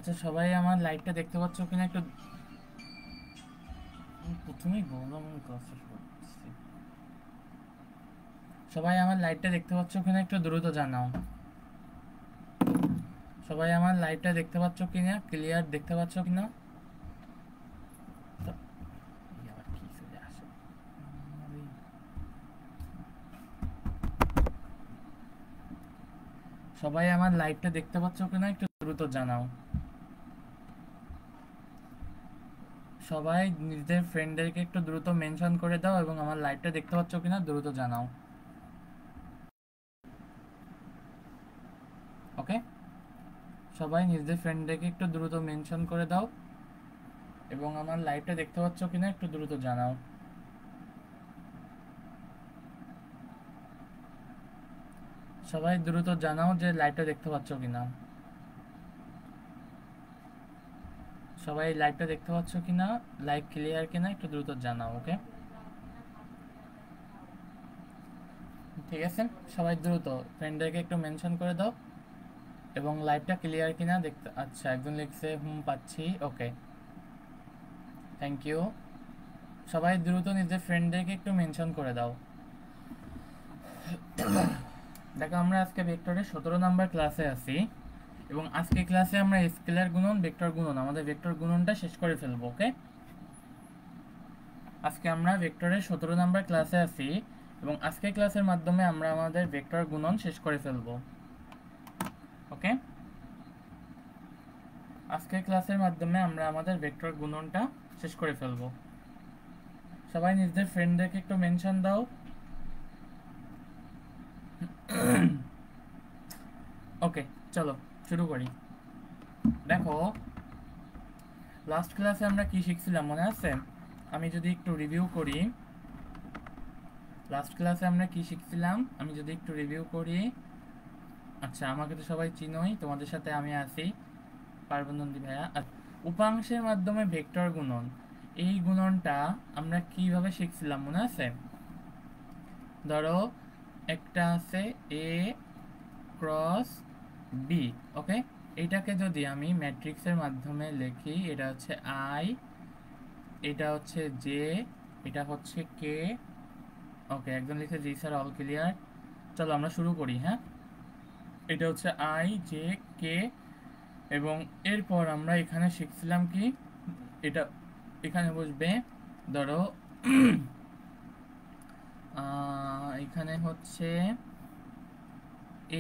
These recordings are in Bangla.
আচ্ছা, সবাই আমার লাইভটা দেখতে পাচ্ছ কিনা একটু প্রথমেই বললাম আমি ক্লাসে শুরু করছি। সবাই আমার লাইভটা দেখতে পাচ্ছ কিনা একটু দ্রুত জানাও। সবাই আমার লাইভটা দেখতে পাচ্ছ কিনা, ক্লিয়ার দেখতে পাচ্ছ কিনা? তো, এই আবার কি চলে আসে? সবাই আমার লাইভটা দেখতে পাচ্ছ কিনা একটু দ্রুত জানাও। সবাই নিজেদের ফ্রেন্ডদেরকে একটু দ্রুত মেনশন করে দাও এবং আমার লাইভটা দেখতে পাচ্ছ কিনা দ্রুত জানাও। ওকে, সবাই নিজেদের ফ্রেন্ডদেরকে একটু দ্রুত মেনশন করে দাও এবং আমার লাইভটা দেখতে পাচ্ছ কিনা একটু দ্রুত জানাও। সবাই দ্রুত জানাও যে লাইভটা দেখতে পাচ্ছ কিনা। সবাই লাইভটা দেখতে পাচ্ছ কিনা, লাইভ ক্লিয়ার কিনা একটু দ্রুত জানাও। ওকে, ঠিক আছে। সবাই দ্রুত ফ্রেন্ডদেরকে একটু মেনশন করে দাও এবং লাইভটা ক্লিয়ার কিনা দেখতে। আচ্ছা, একজন লিখছে হুম পাচ্ছি। ওকে, থ্যাংক ইউ। সবাই দ্রুত নিজের ফ্রেন্ডদেরকে একটু মেনশন করে দাও। দেখো, আমরা আজকে ভেক্টরের 17 নাম্বার ক্লাসে আছি এবং আজকে ক্লাসে আমরা স্কেলার গুণন, ভেক্টর গুণন, আমাদের ভেক্টর গুণনটা শেষ করে ফেলবো। ওকে, আজকে আমরা ভেক্টরের 17 নাম্বার ক্লাসে আছি এবং আজকে ক্লাসের মাধ্যমে আমরা আমাদের ভেক্টর গুণন শেষ করে ফেলবো। ওকে, আজকের ক্লাসের মাধ্যমে আমরা আমাদের ভেক্টর গুণনটা শেষ করে ফেলবো। সবাই নিজেদের ফ্রেন্ডদেরকে একটু মেনশন দাও। ওকে, চলো শুরু করি। দেখো, লাস্ট ক্লাসে আমরা কি শিখছিলাম মনে আছে? আমি যদি একটু রিভিউ করি, লাস্ট ক্লাসে আমরা কি শিখছিলাম আমি যদি একটু রিভিউ করি। আচ্ছা, আমাকে তো সবাই চিনোই, তোমাদের সাথে আমি আছি, পার্বণ নন্দী ভাইয়া। উপাংশের মাধ্যমে ভেক্টর গুণন, এই গুণনটা আমরা কিভাবে শিখছিলাম মনে আছে? ধরো, একটা আছে এ ক্রস বি। ওকে, এটাকে যদি আমি ম্যাট্রিক্সের মাধ্যমে লিখি, এটা হচ্ছে আই, এটা হচ্ছে জে, এটা হচ্ছে কে। ওকে, একজন লিখে জি স্যার, অল ক্লিয়ার। চলো আমরা শুরু করি। হ্যাঁ, এটা হচ্ছে আই জে কে এবং এরপর আমরা এখানে শিখছিলাম কি, এটা এখানে বসবে। ধরো এখানে হচ্ছে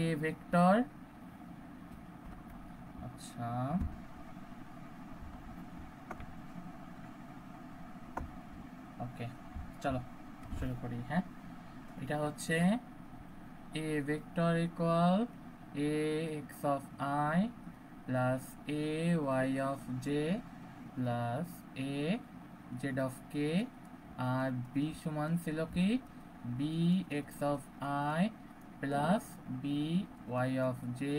এ ভেক্টর। আচ্ছা, ওকে, চলো শুরু করি। হ্যাঁ, এটা হচ্ছে A vector equal A X of I plus A Y of J plus A Z of K, আর বি সমান ছিল কি B X of I plus B Y of J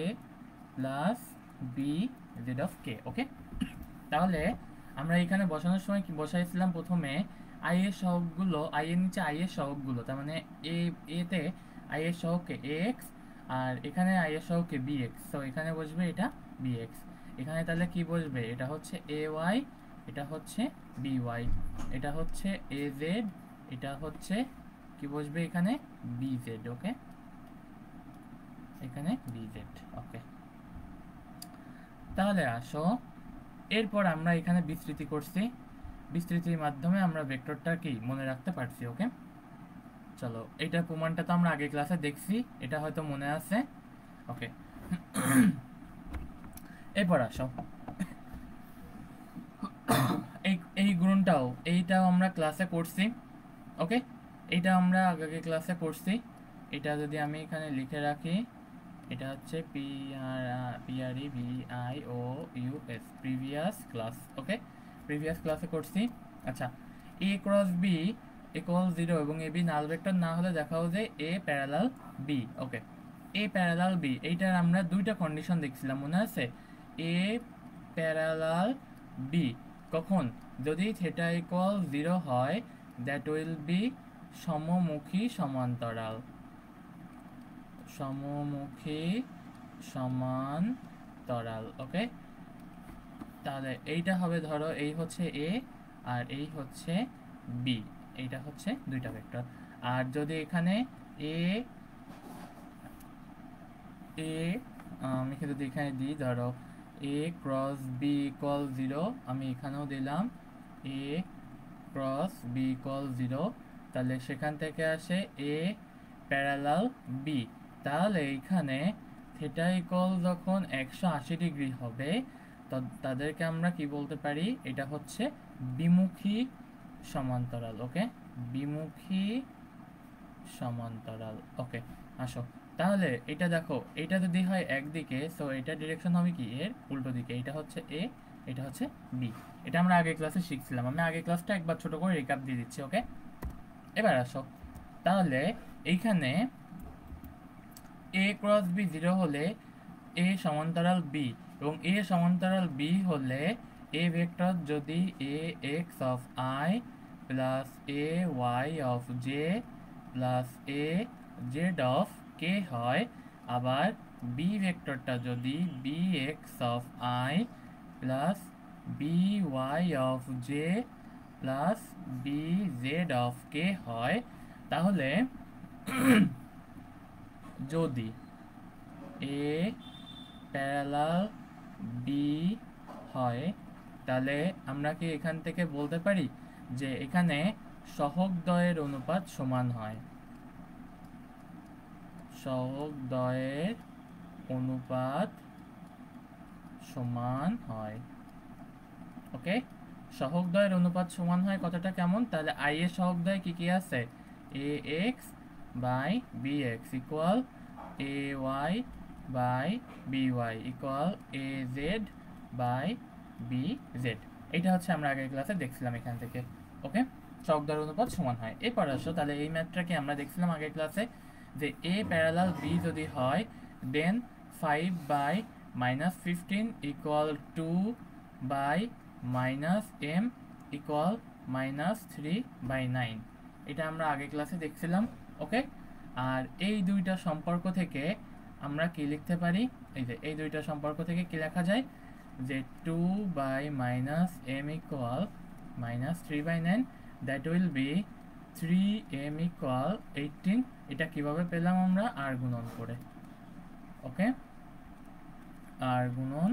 plus B Z of K. Okay, তাহলে আমরা এখানে বসানোর সময় কি বসাইছিলাম? প্রথমে আই এর সহগগুলো, আই এর নিচে আই এর সহগগুলো, তার মানে এতে আই এর সহগকে এক্স আর এখানে আই এর সহগকে বি এক্স, তো এখানে বসবে এটা বি এক্স। এখানে তাহলে কি বসবে? এটা হচ্ছে এ ওয়াই, এটা হচ্ছে বি ওয়াই, এটা হচ্ছে এ জেড, এটা হচ্ছে কি বসবে এখানে বি জেড। ওকে, এখানে বি জেড। ওকে, তাহলে আসো, এরপর আমরা এখানে বিস্তৃতি করছি, বিস্তৃতির মাধ্যমে আমরা ভেক্টরটা কি মনে রাখতে পারছি। ওকে, চলো, এইটার প্রমাণটা তো আমরা আগের ক্লাসে দেখছি, এটা হয়তো মনে আছে। ওকে, এরপর আসো, এই এই গুণটাও, এইটাও আমরা ক্লাসে করছি। ওকে, এইটা আমরা আগে ক্লাসে করছি। এটা যদি আমি এখানে লিখে রাখি, এটা হচ্ছে পিআরই ভিআই ও ইউএস, প্রিভিয়াস ক্লাস। ওকে, প্রিভিয়াস ক্লাসে করছি। আচ্ছা, এ ক্রস বি ইকুয়াল 0 এবং এ বি নাল ভেক্টর না হলে দেখাও যে A parallel B. Okay, A parallel B, এইটার আমরা দুইটা কন্ডিশন দেখছিলাম মনে আছে? এ প্যারালাল বি কখন? যদি থেটা ইকুয়াল 0 হয়, দ্যাট উইল বি সমমুখী সমান্তরাল, সমমুখী সমান্তরাল। ওকে, তাহলে এইটা হবে, ধরো এই হচ্ছে এ আর এই হচ্ছে বি, এইটা হচ্ছে দুইটা ভেক্টর। আর যদি এখানে এ এ আমি যদি এখানে দিই, ধরো এ ক্রস বি ইকুয়াল 0, আমি এখানেও দিলাম এ ক্রস বি ইকুয়াল 0, তাহলে সেখান থেকে আসে এ প্যারালাল বি। তাহলে এইখানে থিটা ইকুয়াল যখন 180 ডিগ্রি হবে, তাদেরকে আমরা কি বলতে পারি, এটা হচ্ছে বিমুখী সমান্তরাল। ওকে, বিমুখী সমান্তরাল। ওকে, আসো তাহলে এটা দেখো, এটা যদি হয় একদিকে, সো এটা ডিরেকশন হবে কি, এর উল্টো দিকে। এটা হচ্ছে এ, এটা হচ্ছে বি। এটা আমরা আগের ক্লাসে শিখছিলাম, আমি আগের ক্লাসটা একবার ছোট করে রিক্যাপ দিয়ে দিচ্ছি। ওকে, এবার আসো তাহলে এইখানে এ ক্রস বি 0 হলে এ সমান্তরাল বি, এবং এ সমান্তরাল বি হলে এ ভেক্টর যদি A X of I plus A Y of J plus A Z of K হয়, আবার বি ভেক্টরটা যদি B X of I plus B Y of J plus B Z of K হয়, তাহলে যদি এ প্যারালাল বি হয়, তাহলে আমরা কি এখান থেকে বলতে পারি যে এখানে সহগদ্বয়ের অনুপাত সমান হয়, সহগদ্বয়ের অনুপাত সমান হয়। ওকে, সহগদ্বয়ের অনুপাত সমান হয় কথাটা কেমন, তাহলে আই এর সহগদ্বয় কি কি আছে, A X by B X equal A Y by B Y equal A Z by B Z. এটা হচ্ছে আমরা আগের ক্লাসে দেখছিলাম এখান থেকে। ওকে, সহগদ্বয়ের অনুপাত সমান হয়। এরপর আসো, তাহলে এই ম্যাথটাকে আমরা দেখছিলাম আগের ক্লাসে, যে এ প্যারালাল বি যদি হয়, then 5 by -15 equal 2 by -m equal -3/9। এটা আমরা আগের ক্লাসে দেখছিলাম। ওকে, আর এই দুইটা সম্পর্ক থেকে আমরা কি লিখতে পারি, এই যে এই দুইটা সম্পর্ক থেকে কি লেখা যায়, যে 2 by -m equal -3/9, that will be 3m equal 18। এটা কিভাবে পেলাম আমরা, আর গুণন করে। ওকে, আর গুণন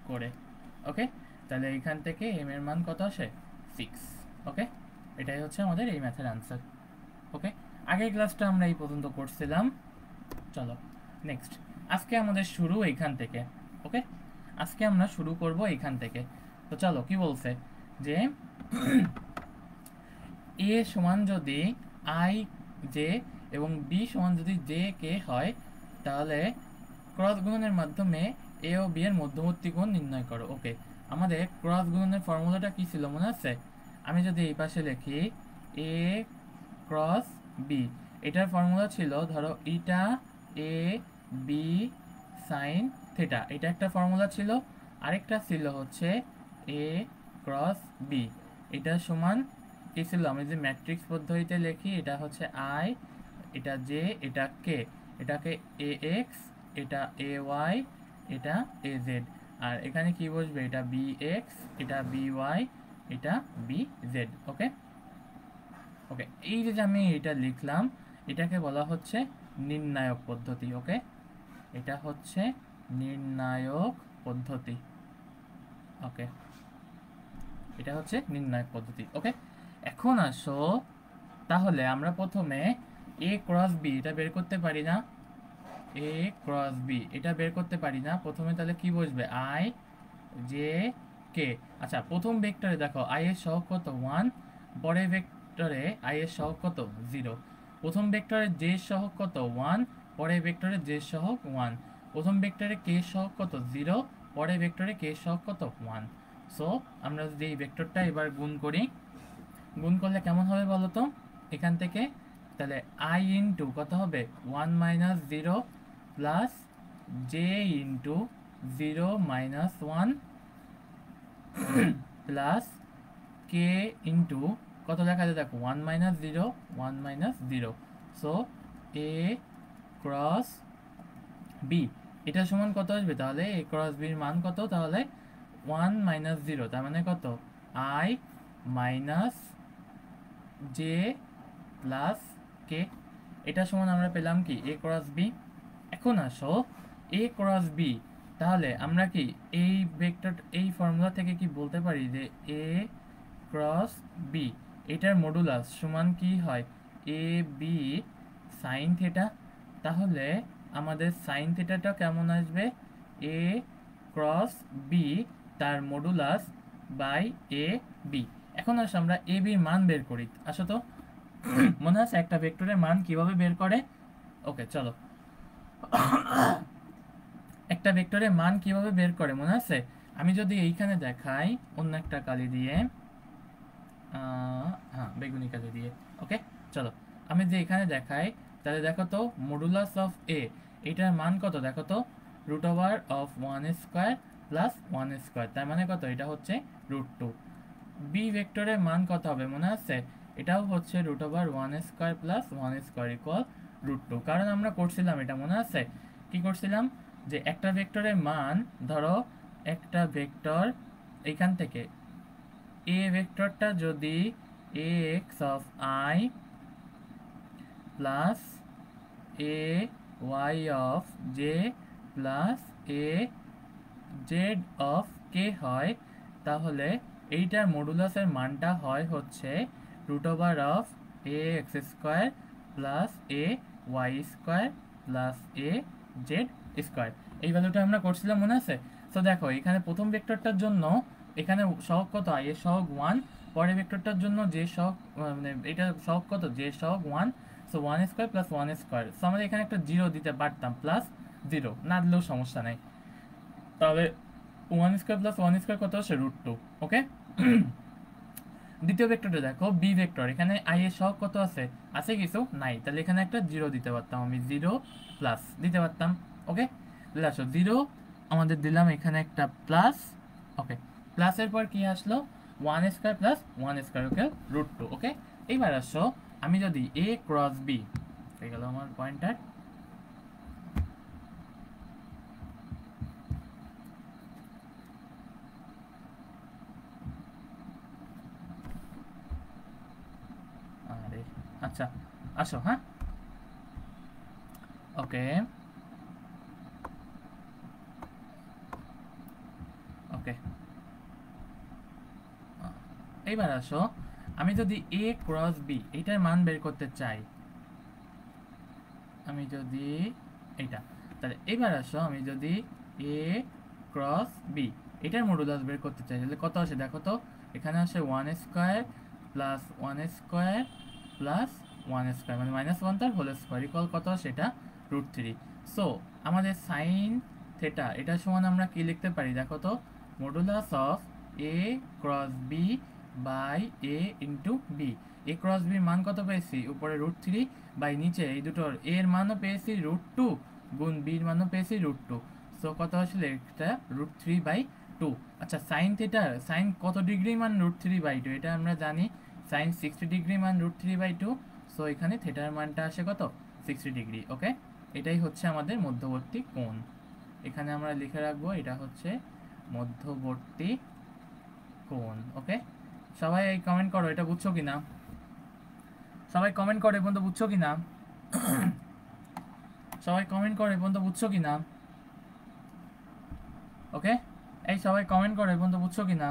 করে। ওকে, তাহলে এখান থেকে m এর মান কত আসে, 6। ওকে, এটাই হচ্ছে আমাদের এই ম্যাথের অ্যান্সার। ওকে, আগের ক্লাসটা আমরা এই পর্যন্ত করছিলাম। চলো নেক্সট, আজকে আমাদের শুরু এইখান থেকে। ওকে, আজকে আমরা শুরু করব এইখান থেকে। তো চলো, কি বলছে, যে এ সমান যদি আই জে এবং বি সমান যদি জে কে হয়, তাহলে ক্রস গুণনের মাধ্যমে এ ও বি এর মধ্যবর্তী কোণ নির্ণয় করো। ওকে, আমাদের ক্রস গুণনের ফর্মুলাটা কি ছিল মনে আছে, আমি যদি এই পাশে লিখি এ ক্রস বি, এটার ফর্মুলা ছিল ধরো ইটা এ বি সাইন থিটা, এটা একটা ফর্মুলা ছিল। আরেকটা ছিল হচ্ছে এ ক্রস বি, এটা সমান কি ছিল, আমি যে ম্যাট্রিক্স পদ্ধতিতে লিখি, এটা হচ্ছে আই, এটা জে, এটা কে, এটাকে এ এক্স, এটা এ ওয়াই, এটা এ জেড, আর এখানে কি বসবে, এটা বি এক্স, এটা বি ওয়াই, এটা বি জেড। ওকে, ওকে, এই যে আমি এটা লিখলাম, এটাকে বলা হচ্ছে নির্ণায়ক পদ্ধতি। ওকে, এটা হচ্ছে নির্ণায়ক পদ্ধতি। ওকে, এটা হচ্ছে নির্ণায়ক পদ্ধতি। ওকে, এখন আসো, তাহলে আমরা প্রথমে এ ক্রস বি এটা বের করতে পারি না, এ ক্রস বি এটা বের করতে পারি না, প্রথমে তাহলে কি বসবে, আই জে কে। আচ্ছা, প্রথম ভেক্টরে দেখো আই এর সহগ কত 1, পরের ভেক্টরে আই এর সহগ কত 0, প্রথম ভেক্টরে জে সহগ কত 1, পরের ভেক্টরে জে সহগ 1, প্রথম ভেক্টরে কে সহগ কত 0, পরের ভেক্টরে কে সহগ কত 1। সো আমরা যদি এই ভেক্টরটা এবার গুণ করি, গুণ করলে কেমন হবে বলো তো, এখান থেকে তাহলে আই ইন্টু কত হবে 1 - 0 প্লাস জে ইন্টু 0 - 1 প্লাস কে ইন্টু কত লেখা যায় দেখো 1 - 0 1 - 0, সো এ ক্রস বি এটা সমান কত আসবে, তাহলে এ ক্রস বির মান কত, তাহলে 1 মাইনাস 0, তার মানে কত I মাইনাস জে প্লাস কে। এটা সমান আমরা পেলাম কি এ ক্রস বি। এখন আসো এ ক্রস বি, তাহলে আমরা কি এই ভেক্টর এই ফর্মুলা থেকে কি বলতে পারি যে এ ক্রস বি এটার মডুলাস সমান কি হয় এ বি সাইন থিটা। তাহলে আমাদের সাইন থিটাটা কেমন আসবে এ ক্রস বি তার মডুলাস বাই এ বি। এখন আসো আমরা এ বির মান বের করি। আসো তো মনে আছে একটা ভেক্টরের মান কিভাবে বের করে? ওকে চলো, একটা ভেক্টরের মান কিভাবে বের করে মনে আছে? আমি যদি এইখানে দেখাই অন্য একটা কালি দিয়ে, হ্যাঁ বেগুনি কালি দিয়ে, ওকে চলো আমি যে এখানে দেখাই, তাহলে দেখো তো মডুলাস অফ এ এটার মান কত দেখো তো রুট ওভার অফ 1² প্লাস 1², তার মানে কত এটা হচ্ছে √2। বি ভেক্টরের মান কত হবে মনে আছে? এটাও হচ্ছে রুট ওভার 1² প্লাস 1² ইকুয়াল √2। কারণ আমরা করছিলাম এটা মনে আছে, কি করছিলাম যে একটা ভেক্টরের মান ধরো একটা ভেক্টর এইখান থেকে এ ভেক্টরটা যদি X of I plus A Y of J plus A Z of K হয়, তাহলে এইটার মডুলাসের মানটা হয় হচ্ছে root over of A X square plus A Y square plus A Z square. এই ভ্যালুটা আমরা করছিলাম মনে আছে? তো দেখো এখানে প্রথম ভেক্টরটার জন্য এখানে সহগ কত আই এর সহগ 1, পরের ভেক্টরটার জন্য যে সহগ মানে এটা সহগ কত জে সহগ 1, সো 1² প্লাস 1²। সো আমরা এখানে একটা 0 দিতে পারতাম, প্লাস 0 না দিলেও সমস্যা নাই। তাহলে 1² প্লাস 1² কত আসে √2, ওকে। দ্বিতীয় ভেক্টরটা দেখো বি ভেক্টর, এখানে আই এর সহগ কত আছে? আছে কিছু নাই, তাহলে এখানে একটা 0 দিতে পারতাম, আমি 0 প্লাস দিতে পারতাম, ওকে। তাহলে আসো 0 আমাদের দিলাম, এখানে একটা প্লাস, ওকে। প্লাসের পর কি আসলো 1² প্লাস 1² ওকে √2, ওকে। এইবার আসো আমি যদি এ ক্রস বি, হয়ে গেল আমার পয়েন্টার, আরে আচ্ছা আসো, হ্যাঁ ওকে ওকে। এইবার আসো আমি যদি এ ক্রস বি এইটার মান বের করতে চাই, আমি যদি এইটা, তাহলে এবার আসো আমি যদি এ ক্রস বি এটার মডুলাস বের করতে চাই, তাহলে কত আসে দেখো তো, এখানে আসে 1² প্লাস 1² প্লাস 1² মানে -1 তার হোল স্কোয়ার ইকুয়াল কত সেটা √3। সো আমাদের সাইন থেটা এটা সমান আমরা কি লিখতে পারি দেখো তো, modulus of A cross B by A into B. A cross বির মান কত পেয়েছি উপরে √3 বাই নিচে এই দুটোর এর মানও পেয়েছি √2 গুণ বির মানও পেয়েছি √2। সো কত আসলে এটা √3/2। আচ্ছা সাইন থিটার সাইন কত ডিগ্রি মান √3/2 এটা আমরা জানি, সাইন 60 ডিগ্রি মান √3/2। সো এখানে থিটার মানটা আসে কত 60 ডিগ্রি, ওকে। এটাই হচ্ছে আমাদের মধ্যবর্তী কোণ, এখানে আমরা লিখে রাখবো এটা হচ্ছে মধ্যবর্তী কোণ, ওকে। সবাই এই কমেন্ট করো এটা বুঝছো কিনা, সবাই কমেন্ট করে পর্যন্ত বুঝছো কিনা, সবাই কমেন্ট করে পর্যন্ত বুঝছো কিনা, ওকে। এই সবাই কমেন্ট করে পর্যন্ত বুঝছো কিনা,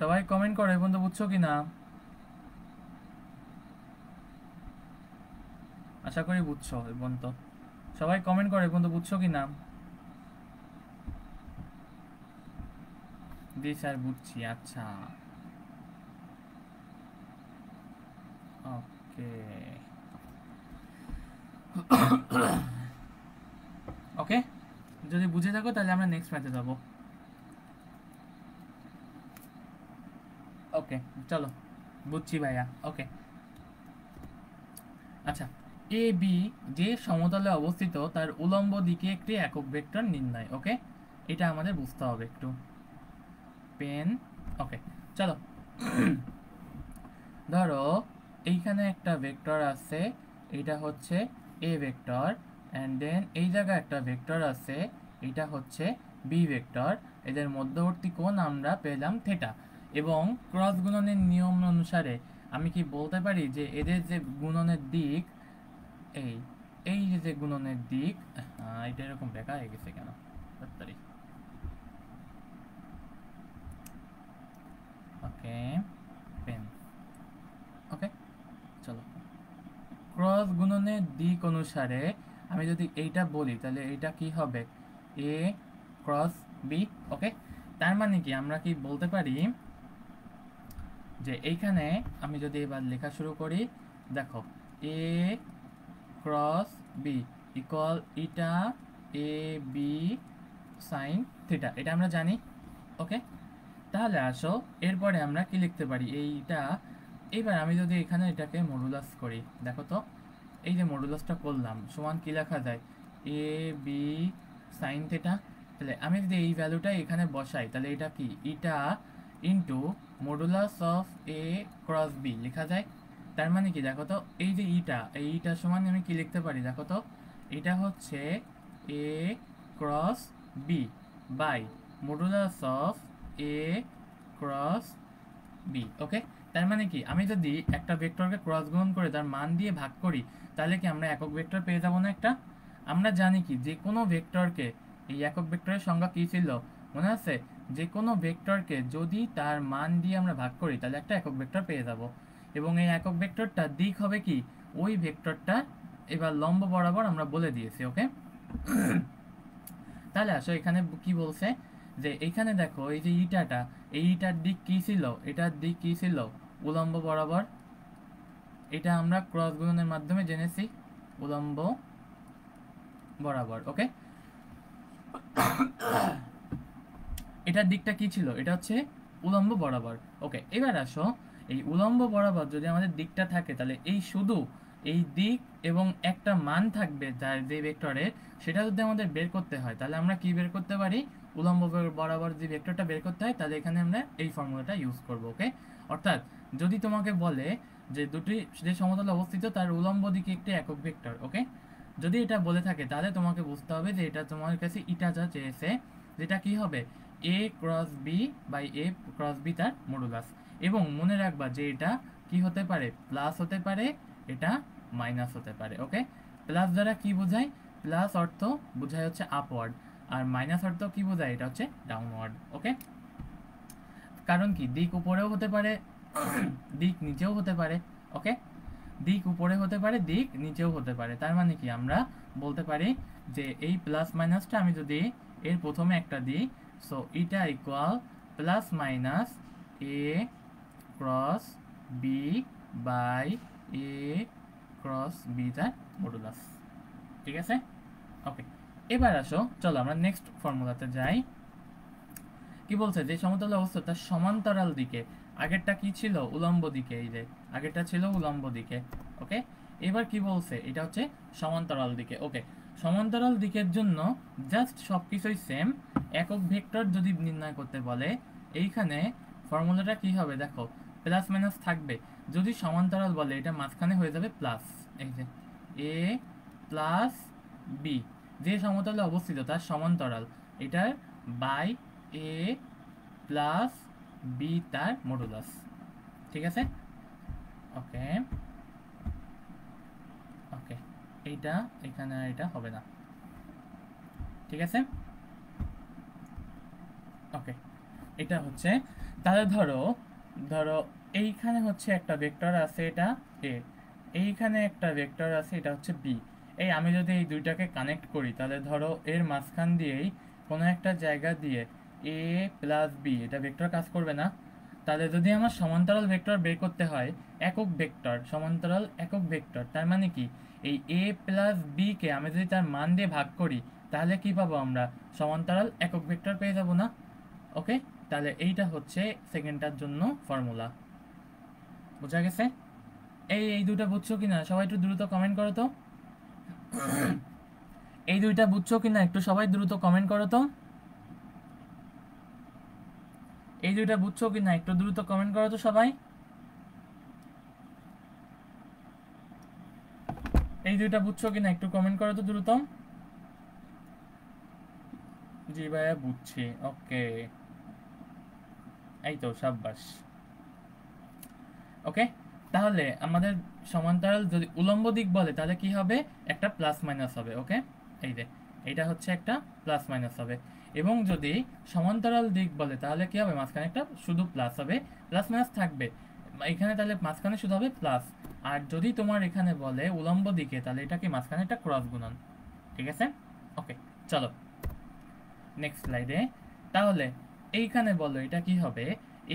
সবাই কমেন্ট করে পর্যন্ত বুঝছো কিনা, আশা করি বুঝছো এ পর্যন্ত। সবাই কমেন্ট করে পর্যন্ত বুঝছো কিনা, জি স্যার বুঝছি, আচ্ছা ওকে ওকে। যদি বুঝে থাকো তাহলে আমরা নেক্সট ম্যাচে যাবো, ওকে চলো বুঝছি ভাইয়া, ওকে। আচ্ছা এ বি যে সমতলে অবস্থিত তার উলম্ব দিকে একটি একক ভেক্টর নির্ণয়, ওকে। এটা আমাদের বুঝতে হবে একটু, পেন, ওকে চলো। ধরো এইখানে একটা ভেক্টর আছে, এটা হচ্ছে এ ভেক্টর, অ্যান্ড দেন এই জায়গায় একটা ভেক্টর আছে, এটা হচ্ছে বি ভেক্টর, এদের মধ্যবর্তী কোণ আমরা পেলাম থিটা। এবং ক্রস গুণনের নিয়ম অনুসারে আমি কি বলতে পারি যে এদের যে গুণনের দিক, এই এই যে গুণনের দিক, এটা এরকম বেকার হয়ে গেছে কেন, তাড়াতাড়ি। ওকে, পেন। ওকে, চলো। ক্রস গুণনের দিক অনুসারে আমি যদি এইটা বলি তাহলে এইটা কি হবে, এ ক্রস বি। ওকে, তার মানে কি আমরা কি বলতে পারি যে এইখানে আমি যদি এবার লেখা শুরু করি, দেখো এ ক্রস বি ইকুয়াল ইটা এ বি সাইন থিটা, এটা আমরা জানি। ওকে, তাহলে আসো এরপরে আমরা কি লিখতে পারি এইটা। এবার আমি যদি এখানে এটাকে মডুলাস করি, দেখো তো এই যে মডুলাসটা করলাম সমান কি লেখা যায়, এ বি সাইন থিটা। তাহলে আমি যদি এই ভ্যালুটা এখানে বসাই তাহলে এটা কি ইটা into modulus of A cross B লেখা যায়। তার মানে কি দেখো তো এই যে ইটা, এই ইটা সমান আমি কি লিখতে পারি দেখো তো, এটা হচ্ছে A cross B by modulus of A cross B. Okay, তার মানে কি আমি যদি একটা ভেক্টরকে ক্রস গুণন করে তার মান দিয়ে ভাগ করি তাহলে কি আমরা একক ভেক্টর পেয়ে যাবো না একটা। আমরা জানি কি যে কোনো ভেক্টরকে, এই একক ভেক্টরের সংজ্ঞা কি ছিল মনে আছে, যে কোনো ভেক্টরকে যদি তার মান দিয়ে আমরা ভাগ করি তাহলে একটা একক ভেক্টর পেয়ে যাব। এবং এই একক ভেক্টরটার দিক হবে কি ওই ভেক্টরটা এবার লম্ব বরাবর আমরা বলে দিয়েছি। ওকে, তাহলে আসো এখানে কি বলছে যে এখানে দেখো এই যে ইটাটা, এই ইটার দিক কি ছিল, এটার দিক কি ছিল উলম্ব বরাবর। এটা আমরা ক্রস গুণনের মাধ্যমে জেনেছি উলম্ব বরাবর। ওকে, এটার দিকটা কি ছিল, এটা হচ্ছে উলম্ব বরাবর। ওকে, এবার আসো এই উলম্ব বরাবর যদি আমাদের দিকটা থাকে তাহলে এই শুধু এই দিক এবং একটা মান থাকবে যার যে ভেক্টরের, সেটা যদি আমাদের বের করতে হয় তাহলে আমরা কি বের করতে পারি, উলম্ব বরাবর যে ভেক্টরটা বের করতে হয় তাহলে এখানে আমরা এই ফর্মুলাটা ইউজ করব। ওকে, অর্থাৎ যদি তোমাকে বলে যে দুটি যে সমতলে অবস্থিত তার উলম্ব দিকে একটি একক ভেক্টর, ওকে, যদি এটা বলে থাকে তাহলে তোমাকে বুঝতে হবে যে এটা তোমার কাছে ইটা যা চেয়েছে যেটা কি হবে A cross B by A cross B তার মডুলাস। এবং মনে রাখবা যে এটা কি হতে পারে, প্লাস হতে পারে, এটা মাইনাস হতে পারে। ওকে, প্লাস দ্বারা কি বোঝায়, প্লাস অর্থ বোঝায় হচ্ছে আপওয়ার্ড, আর মাইনাস অর্থ কি বোঝায়, এটা হচ্ছে ডাউনওয়ার্ড। ওকে, কারণ কি দিক উপরেও হতে পারে দিক নিচেও হতে পারে। ওকে, দিক উপরে হতে পারে দিক নিচেও হতে পারে, তার মানে কি আমরা বলতে পারি যে এই প্লাস মাইনাসটা আমি যদি এর প্রথমে একটা দিই, সো এটা equal plus minus A cross B by A cross B তার মডুলাস। ঠিক আছে, ওকে, এবার আসো চলো আমরা নেক্সট ফর্মুলাতে যাই। কি বলছে যে সমতল অবস্থা তার সমান্তরাল দিকে, আগেরটা কি ছিল উলম্ব দিকে, এই যে আগেরটা ছিল উলম্ব দিকে। ওকে, এবার কি বলছে এটা হচ্ছে সমান্তরাল দিকে। ওকে, সমান্তরাল দিকের জন্য জাস্ট সবকিছুই সেম, একক ভেক্টর যদি নির্ণয় করতে বলে এইখানে ফর্মুলাটা কি হবে দেখো, প্লাস মাইনাস থাকবে, যদি সমান্তরাল বলে এটা মাঝখানে হয়ে যাবে প্লাস, এই যে এ প্লাস বি যে সমতলে অবস্থিত তার সমান্তরাল এটার বাই এ প্লাস বি তার মডুলাস। ঠিক আছে, ওকে ওকে, এইটা এখানে এটা হবে না। ঠিক আছে, ওকে, এটা হচ্ছে তাহলে ধরো ধরো এইখানে হচ্ছে একটা ভেক্টর আছে এটা এ, এইখানে একটা ভেক্টর আছে এটা হচ্ছে বি। এই আমি যদি এই দুইটাকে কানেক্ট করি তাহলে ধরো এর মাঝখান দিয়েই কোনো একটা জায়গা দিয়ে এ প্লাস বি, এটা ভেক্টর কাজ করবে না। তাহলে যদি আমার সমান্তরাল ভেক্টর বের করতে হয়, একক ভেক্টর সমান্তরাল একক ভেক্টর, তার মানে কি এই এ প্লাস বি কে আমি যদি তার মান দিয়ে ভাগ করি তাহলে কি পাবো আমরা, সমান্তরাল একক ভেক্টর পেয়ে যাব না। ওকে, তাহলে এইটা হচ্ছে সেকেন্ডটার জন্য ফর্মুলা। বোঝা গেছে, এই এই দুটো বুঝছো কিনা সবাই একটু দ্রুত কমেন্ট করো তো, এই দুইটা বুঝছো কিনা একটু সবাই দ্রুত কমেন্ট করো তো, এই দুইটা বুঝছো কিনা একটু দ্রুত কমেন্ট করো তো সবাই, এই দুইটা বুঝছো কিনা একটু কমেন্ট করো তো দ্রুত। জি ভাইয়া বুঝছি। ওকে, এই তো সাব্বাস। ওকে, তাহলে আমাদের সমান্তরাল যদি উলম্ব দিক বলে তাহলে কি হবে, একটা প্লাস মাইনাস হবে। ওকে, এই যে এটা হচ্ছে একটা প্লাস মাইনাস হবে। এবং যদি সমান্তরাল দিক বলে তাহলে কি হবে, মাঝখানে একটা শুধু প্লাস হবে, প্লাস মাইনাস থাকবে এখানে, তাহলে মাঝখানে শুধু হবে প্লাস। আর যদি তোমার এখানে বলে উলম্ব দিকে তাহলে এটা কি মাঝখানে একটা ক্রস গুণন। ঠিক আছে, ওকে, চলো নেক্সট স্লাইডে। তাহলে এইখানে বলো এটা কি হবে,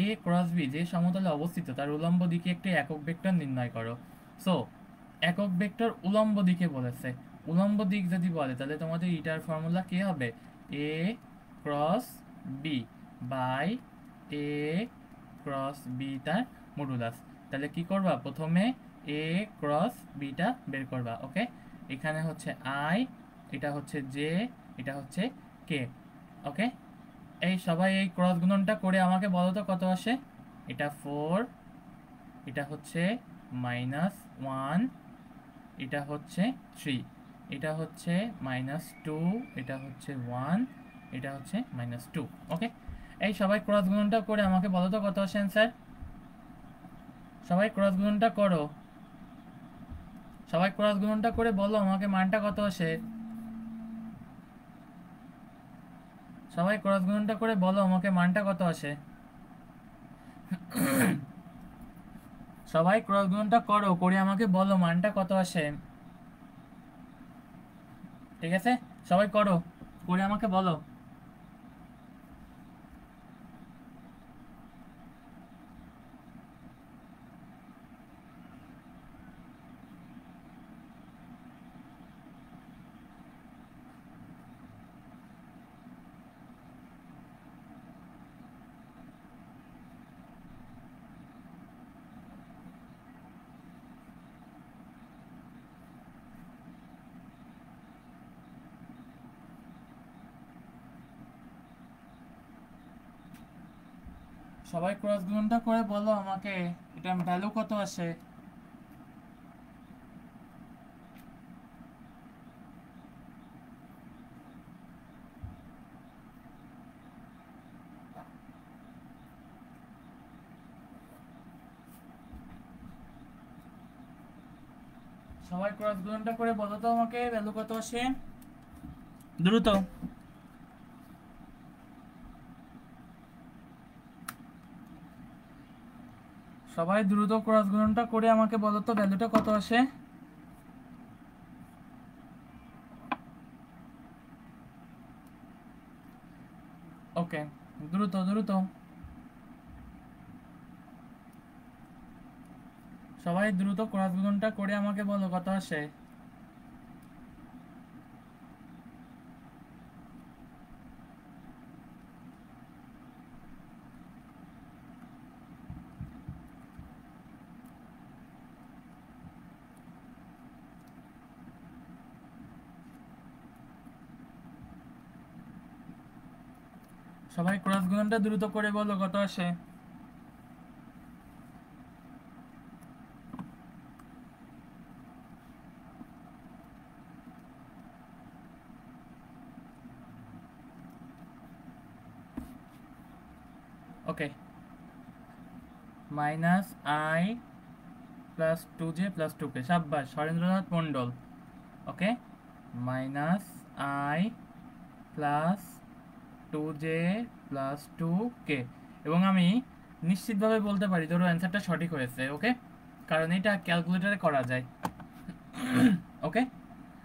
এ ক্রস বি যে সমতলে অবস্থিত তার উলম্ব দিকে একটি একক ভেক্টর নির্ণয় করো। সো একক ভেক্টর উলম্ব দিকে বলেছে, উলম্ব দিক যদি বলে তাহলে তোমাদের ইটার ফর্মুলা কি হবে, A cross B by A cross B তার মডুলাস। তাহলে কি করবা, প্রথমে এ ক্রস বিটা বের করবা। ওকে, এখানে হচ্ছে আই, এটা হচ্ছে জে, এটা হচ্ছে কে। ওকে, এই সবাই এই ক্রস গুণনটা করে আমাকে বলো তো কত আসে। এটা 4, এটা হচ্ছে -1, এটা হচ্ছে 3, এটা হচ্ছে -2, এটা হচ্ছে 1, এটা হচ্ছে -2। ওকে, এই সবাই ক্রস গুণনটা করে আমাকে বলো তো কত আসে অ্যান্সার। সবাই ক্রস গুণনটা করো, সবাই ক্রস গুণনটা করে বলো আমাকে মানটা কত আসে। সবাই ক্রস গুণনটা করে বলো আমাকে মানটা কত আসে। সবাই ক্রস গুণনটা করো, করে আমাকে বলো মানটা কত আসে। ঠিক আছে, সবাই করো, করে আমাকে বলো। সবাই ক্রস গুণনটা করে বলো আমাকে এটা ভ্যালু কত আসে। সবাই ক্রস গুণনটা করে বলো তো আমাকে ভ্যালু কত আসে, দ্রুত। সবাই দ্রুত ক্রস গুণনটা করে আমাকে বলো তো ভ্যালুটা কত আসে। ওকে, দ্রুত দ্রুত, সবাই দ্রুত ক্রস গুণনটা করে আমাকে বলো কত আসে। সবাই ক্রস গুণনটা দ্রুত করে বলো কত আসে। ওকে, -i + 2j + 2k, সাব্বাস হরেন্দ্রনাথ মন্ডল। ওকে, -i + 2j + 2k। এবং আমি নিশ্চিতভাবে বলতে পারি ধরো অ্যান্সারটা সঠিক হয়েছে। ওকে, কারণ এটা ক্যালকুলেটরে করা যায়। ওকে,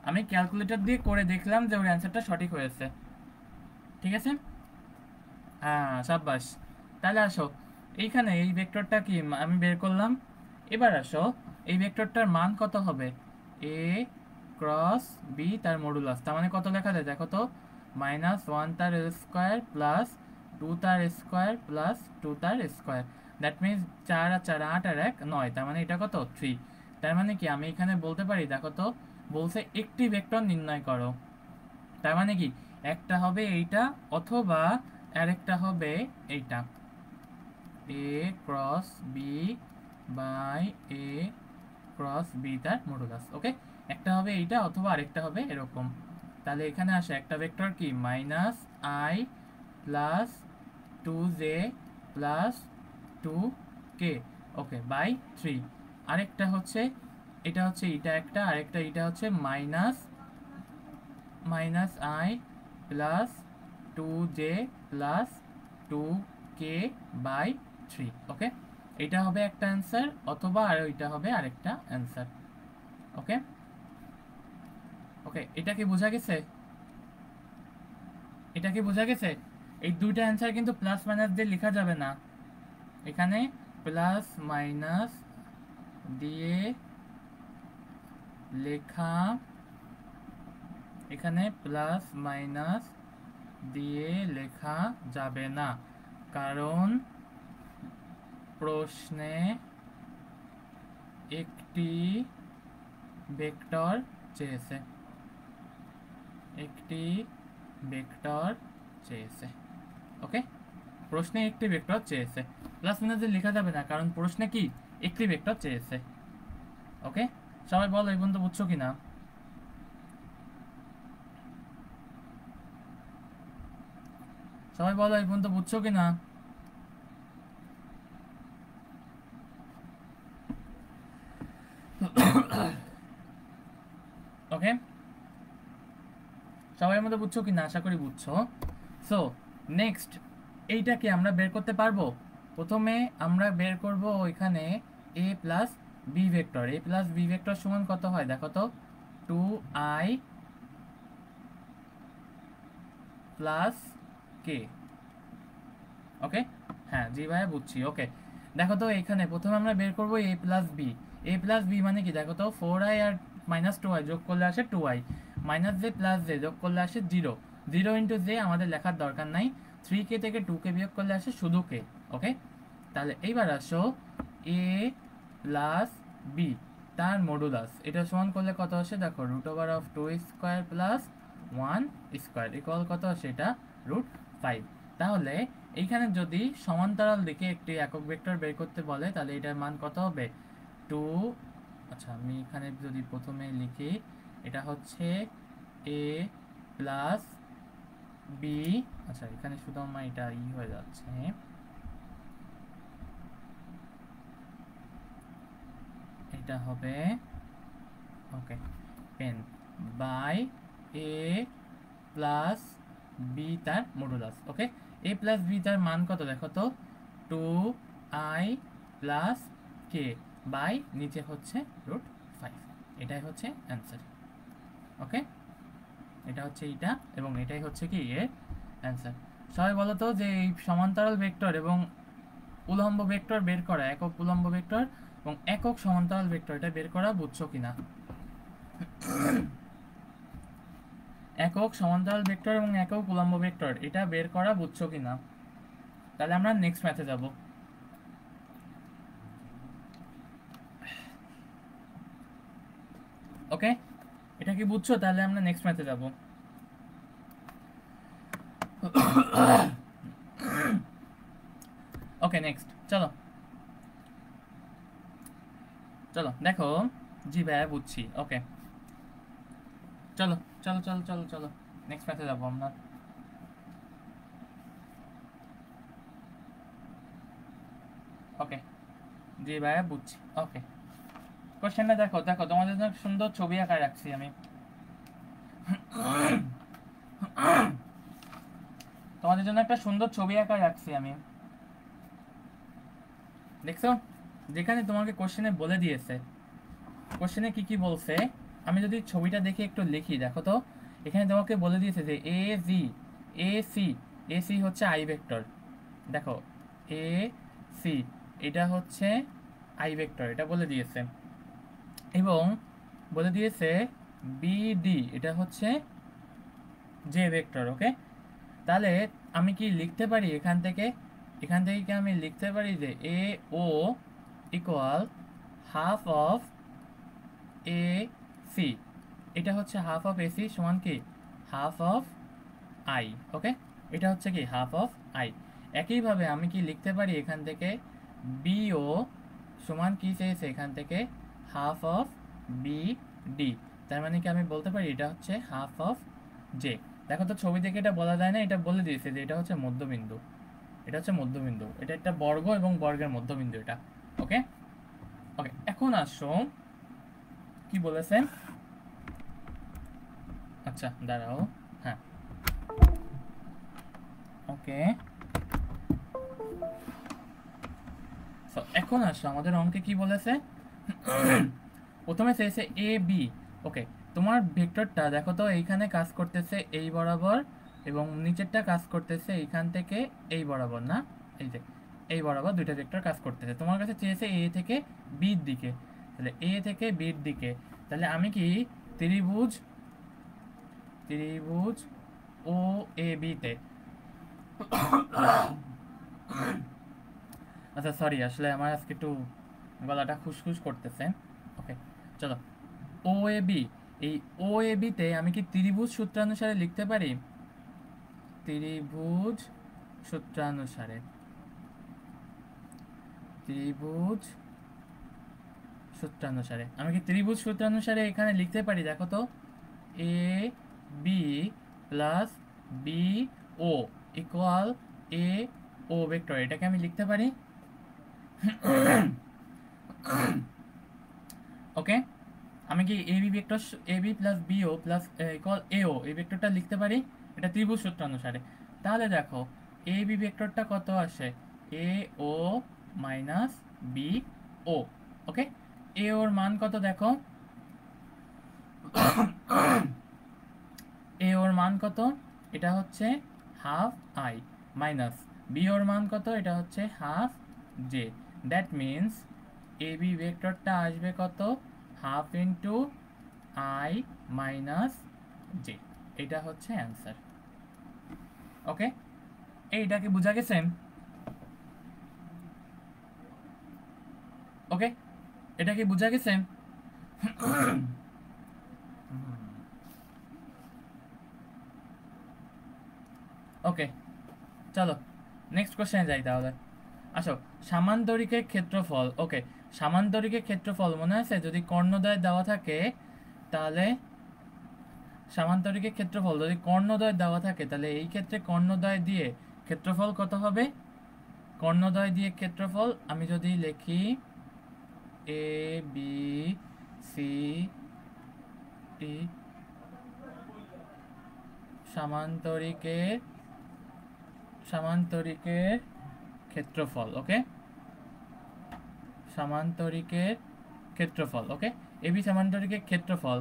আমি ক্যালকুলেটর দিয়ে করে দেখলাম যে ওর অ্যান্সারটা সঠিক হয়েছে। ঠিক আছে, হ্যাঁ সাব্বাস। তাহলে আসো, এইখানে এই ভেক্টরটা কি আমি বের করলাম। এবার আসো, এই ভেক্টরটার মান কত হবে, এ ক্রস বি তার মডুলাস। তার মানে কত লেখা যায় দেখো তো, -1 তার স্কোয়ার প্লাস 2 তার স্কোয়ার প্লাস 2 তার স্কোয়ার। দ্যাট মিনস 4 আর 4 8 আর 1 9, তার মানে এটা কত 3। তার মানে কি আমি এখানে বলতে পারি, দেখো তো বলছে একটি ভেক্টর নির্ণয় করো। তার মানে কি একটা হবে এইটা, অথবা আরেকটা হবে এইটা, A cross B by A cross B তার মডুলাস। ওকে, একটা হবে এইটা অথবা আরেকটা হবে এরকম। তাহলে এখানে আসে একটা ভেক্টর কি minus I plus 2j plus 2k, okay, by 3। আরেকটা হচ্ছে এটা হচ্ছে এটা একটা, আরেকটা এটা হচ্ছে minus I plus 2j plus 2k by 3, okay. এটা হবে একটা অ্যান্সার, অথবা আর ওইটা হবে আরেকটা অ্যান্সার, ওকে। ওকে, এটা কি বোঝা গেছে? এটা কি বোঝা গেছে? এই দুইটা অ্যান্সার কিন্তু প্লাস মাইনাস দিয়ে লেখা যাবে না, এখানে প্লাস মাইনাস দিয়ে লেখা, এখানে প্লাস মাইনাস দিয়ে লেখা যাবে না, কারণ প্রশ্নে একটি ভেক্টর চেয়েছে, একটি ভেক্টর চেয়েছে, ওকে। প্রশ্নে একটি ভেক্টর চেয়েছে, প্লাস মাইনাস দিয়ে লেখা যাবে না কারণ প্রশ্নে কি একটি ভেক্টর চেয়েছে, ওকে। সবাই বলো এই পর্যন্ত বুঝছো কিনা? সবাই বলো এই পর্যন্ত বুঝছো কিনা? ওকে, সবাই মধ্যে বুঝছো কিনা? আশা করি বুঝছো। সো নেক্সট এইটাকে আমরা বের করতে পারবো। প্রথমে আমরা বের করব এখানে a plus B vector. a plus B vector সমান কত হয় দেখো তো, 2i প্লাস কে, ওকে। হ্যাঁ জি ভাইয়া বুঝছি, ওকে। দেখো তো এখানে প্রথমে আমরা বের করব a plus B. a plus B মানে কি দেখো তো, 4i আর মাইনাস 2i যোগ করলে আসে 2i, minus J plus J যোগ করলে আসে 0, 0 ইন্টু জে আমাদের লেখার দরকার নাই, 3k থেকে 2k বিয়োগ করলে আসে শুধু k, ওকে। তাহলে এইবার আসো a প্লাস বি তার মডুলাস, এটা সমান করলে কত আসে দেখো, root over of 2 square plus 1 square equal কত আসে, এটা √5। তাহলে এইখানে যদি সমান্তরাল দিকে একটি একক ভেক্টর বের করতে বলে তাহলে এটার মান কত হবে 2, আচ্ছা আমি এখানে যদি প্রথমে লিখি এটা হচ্ছে a প্লাস বি, আচ্ছা এখানে শুধু আমার এটা হয়ে যাচ্ছে, এটা হবে okay pen by a plus B তার modulus, okay. a plus B তার মান কত দেখো তো, 2i প্লাস কে বাই নিচে হচ্ছে √5, এটাই হচ্ছে অ্যান্সার, ওকে। এটা হচ্ছে এইটা এবং এটাই হচ্ছে কি এর অ্যান্সার। সবাই বলো তো যে এই সমান্তরাল ভেক্টর এবং উলম্ব ভেক্টর বের করা, একক উলম্ব ভেক্টর এবং একক সমান্তরাল ভেক্টর, এটা বের করা বুঝছো কিনা? একক সমান্তরাল ভেক্টর এবং একক উলম্ব ভেক্টর এটা বের করা বুঝছো কিনা? তাহলে আমরা নেক্সট ম্যাথে যাব। ওকে, এটা কি বুঝছো? তাহলে আমরা নেক্সট ম্যাথে যাব। ওকে নেক্সট চলো চলো দেখো, জি ভাইয়া বুঝছি, ওকে। চলো চলো চলো চলো চলো নেক্সট ম্যাথে যাবো আমরা। ওকে জি ভাইয়া বুঝছি, ওকে। কোশ্চেনটা দেখো, দেখো তোমাদের জন্য সুন্দর ছবি আঁকা রাখছি আমি, তোমাদের জন্য একটা সুন্দর ছবি আঁকা রাখছি আমি, দেখছো? যেখানে তোমাকে কোশ্চেনে বলে দিয়েছে, কোশ্চেনে কি কি বলছে, আমি যদি ছবিটা দেখে একটু লিখি দেখো তো, এখানে তোমাকে বলে দিয়েছে যে এ জি এ সি, এ সি হচ্ছে আই ভেক্টর, দেখো এ সি এটা হচ্ছে আই ভেক্টর, এটা বলে দিয়েছে, এবং বলে দিয়েছে বিডি এটা হচ্ছে জে ভেক্টর, ওকে। তাহলে আমি কি লিখতে পারি এখান থেকে, এখান থেকে কি আমি লিখতে পারি যে A O equal half of A C, এটা হচ্ছে হাফ অফ এসি সমান কি হাফ অফ আই, ওকে। এটা হচ্ছে কি হাফ অফ আই। একইভাবে আমি কি লিখতে পারি এখান থেকে বিও সমান কি চেয়েছে এখান থেকে হাফ অফ বি ডি, তার মানে কি আমি বলতে পারি এটা হচ্ছে হাফ অফ জে। দেখো তো ছবি থেকে এটা বলা যায় না, এটা বলে দিয়েছে যে এটা হচ্ছে মধ্যবিন্দু, এটা হচ্ছে মধ্যবিন্দু, এটা একটা বর্গ এবং বর্গের মধ্যবিন্দু এটা। ওকে ওকে, এখন আসো কি বলেছেন। আচ্ছা দাঁড়াও, হ্যাঁ ওকে। সো এখন আসো আমাদের অঙ্কে কি বলেছে। প্রথমে চেয়েছে এ বি। ওকে, তোমার ভেক্টরটা দেখো তো এইখানে কাজ করতেছে এই বরাবর, এবং নিচেরটা কাজ করতেছে এইখান থেকে এই বরাবর, না এই যে এই বরাবর দুইটা ভেক্টর কাজ করতেছে। তোমার কাছে চেয়েছে এ থেকে বির দিকে, তাহলে এ থেকে বির দিকে, তাহলে আমি কি ত্রিভুজ ত্রিভুজ ও এ বিতে, আচ্ছা সরি আসলে আমার আজকে একটু গলাটা খুসখুস করতেছে। ওকে চলো, ও এ বি, এই ও এ বিতে আমি কি ত্রিভুজ সূত্রানুসারে লিখতে পারি, ত্রিভুজ সূত্রানুসারে, ত্রিভুজ সূত্রানুসারে আমি কি ত্রিভুজ সূত্রানুসারে এখানে লিখতে পারি। দেখো তো A B plus B O equal A O vector, এটাকে আমি লিখতে পারি। ওকে, আমি কি A B vector, A B plus B O plus equal এ ও, এই ভেক্টরটা লিখতে পারি, এটা ত্রিভুজ সূত্রানুসারে। তাহলে দেখো এ বি ভেক্টরটা কত আসে, এ ও মাইনাস বি ও। ওকে, এ ওর মান কত দেখো, এ ওর মান কত, এটা হচ্ছে হাফ আই, মাইনাস বি ওর মান কত, এটা হচ্ছে half J. That means A B ভেক্টরটা আসবে কত, half into I minus J, এটা হচ্ছে অ্যান্সার। ওকে, এইটা কি বোঝা গেছে। ওকে, এটা কি বোঝা গেছে। ওকে চলো নেক্সট কোশ্চেনে যাই তাহলে। আসো, সামান্তরিকের ক্ষেত্রফল। ওকে, সামান্তরিকের ক্ষেত্রফল মনে আছে, যদি কর্ণদ্বয় দেওয়া থাকে তাহলে সামান্তরিকের ক্ষেত্রফল যদি কর্ণদ্বয় দেওয়া থাকে তাহলে এই ক্ষেত্রে কর্ণদ্বয় দিয়ে ক্ষেত্রফল কত হবে, কর্ণদ্বয় দিয়ে ক্ষেত্রফল আমি যদি লিখি এ বি সি ডি, সামান্তরিকের সামান্তরিকের ক্ষেত্রফল। ওকে, সামান্তরিকের ক্ষেত্রফল। ওকে, এবি সামান্তরিকের ক্ষেত্রফল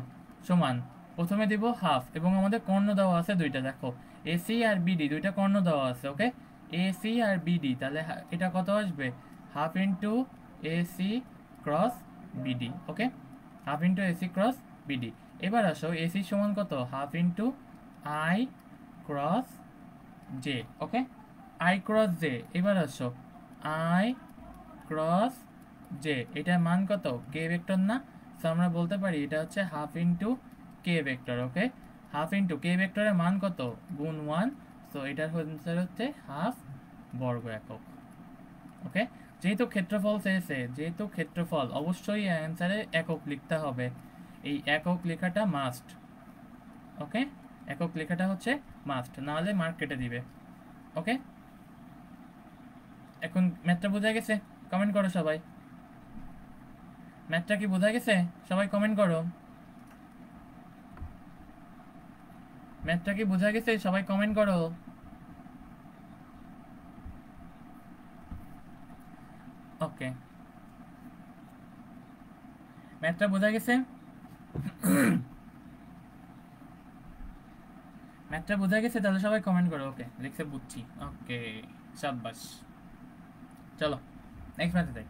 সমান, প্রথমে দিব হাফ, এবং আমাদের কর্ণ দেওয়া আছে দুইটা, দেখো এসি আর বিডি দুইটা কর্ণ দেওয়া আছে। ওকে, এসি আর বিডি, তাহলে এটা কত আসবে, half into AC cross BD. Okay, half into AC cross BD. এবার আসো এসি সমান কত, half into I cross J. Okay, I cross J. এবার আসো আই ক্রস জে, এটার মান কত, কে ভেক্টর না, সো আমরা বলতে পারি এটা হচ্ছে হাফ ইন্টু কে ভেক্টর। ওকে, হাফ ইন্টু কে ভেক্টরের মান কত, গুণ 1, সো এটার অ্যান্সার হচ্ছে হাফ বর্গ একক। ওকে, যেহেতু ক্ষেত্রফল চেয়েছে, যেহেতু ক্ষেত্রফল অবশ্যই অ্যান্সারে একক লিখতে হবে, এই একক লেখাটা মাস্ট। ওকে, একক লেখাটা হচ্ছে মাস্ট, নাহলে মার্ক কেটে দিবে। ওকে, এখন ম্যাথটা বোঝা গেছে, কমেন্ট করো সবাই। ম্যাথটা কি বোঝা গেছে, সবাই কমেন্ট করো। ম্যাথটা কি বোঝা গেছে, সবাই কমেন্ট করো। ওকে, ম্যাথটা বোঝা গেছে, ম্যাথটা বোঝা গেছে, তাহলে সবাই কমেন্ট করো। ওকে, লিখছে বুঝছি। ওকে শাবাশ, চলো নেক্সট ম্যাথে যাই।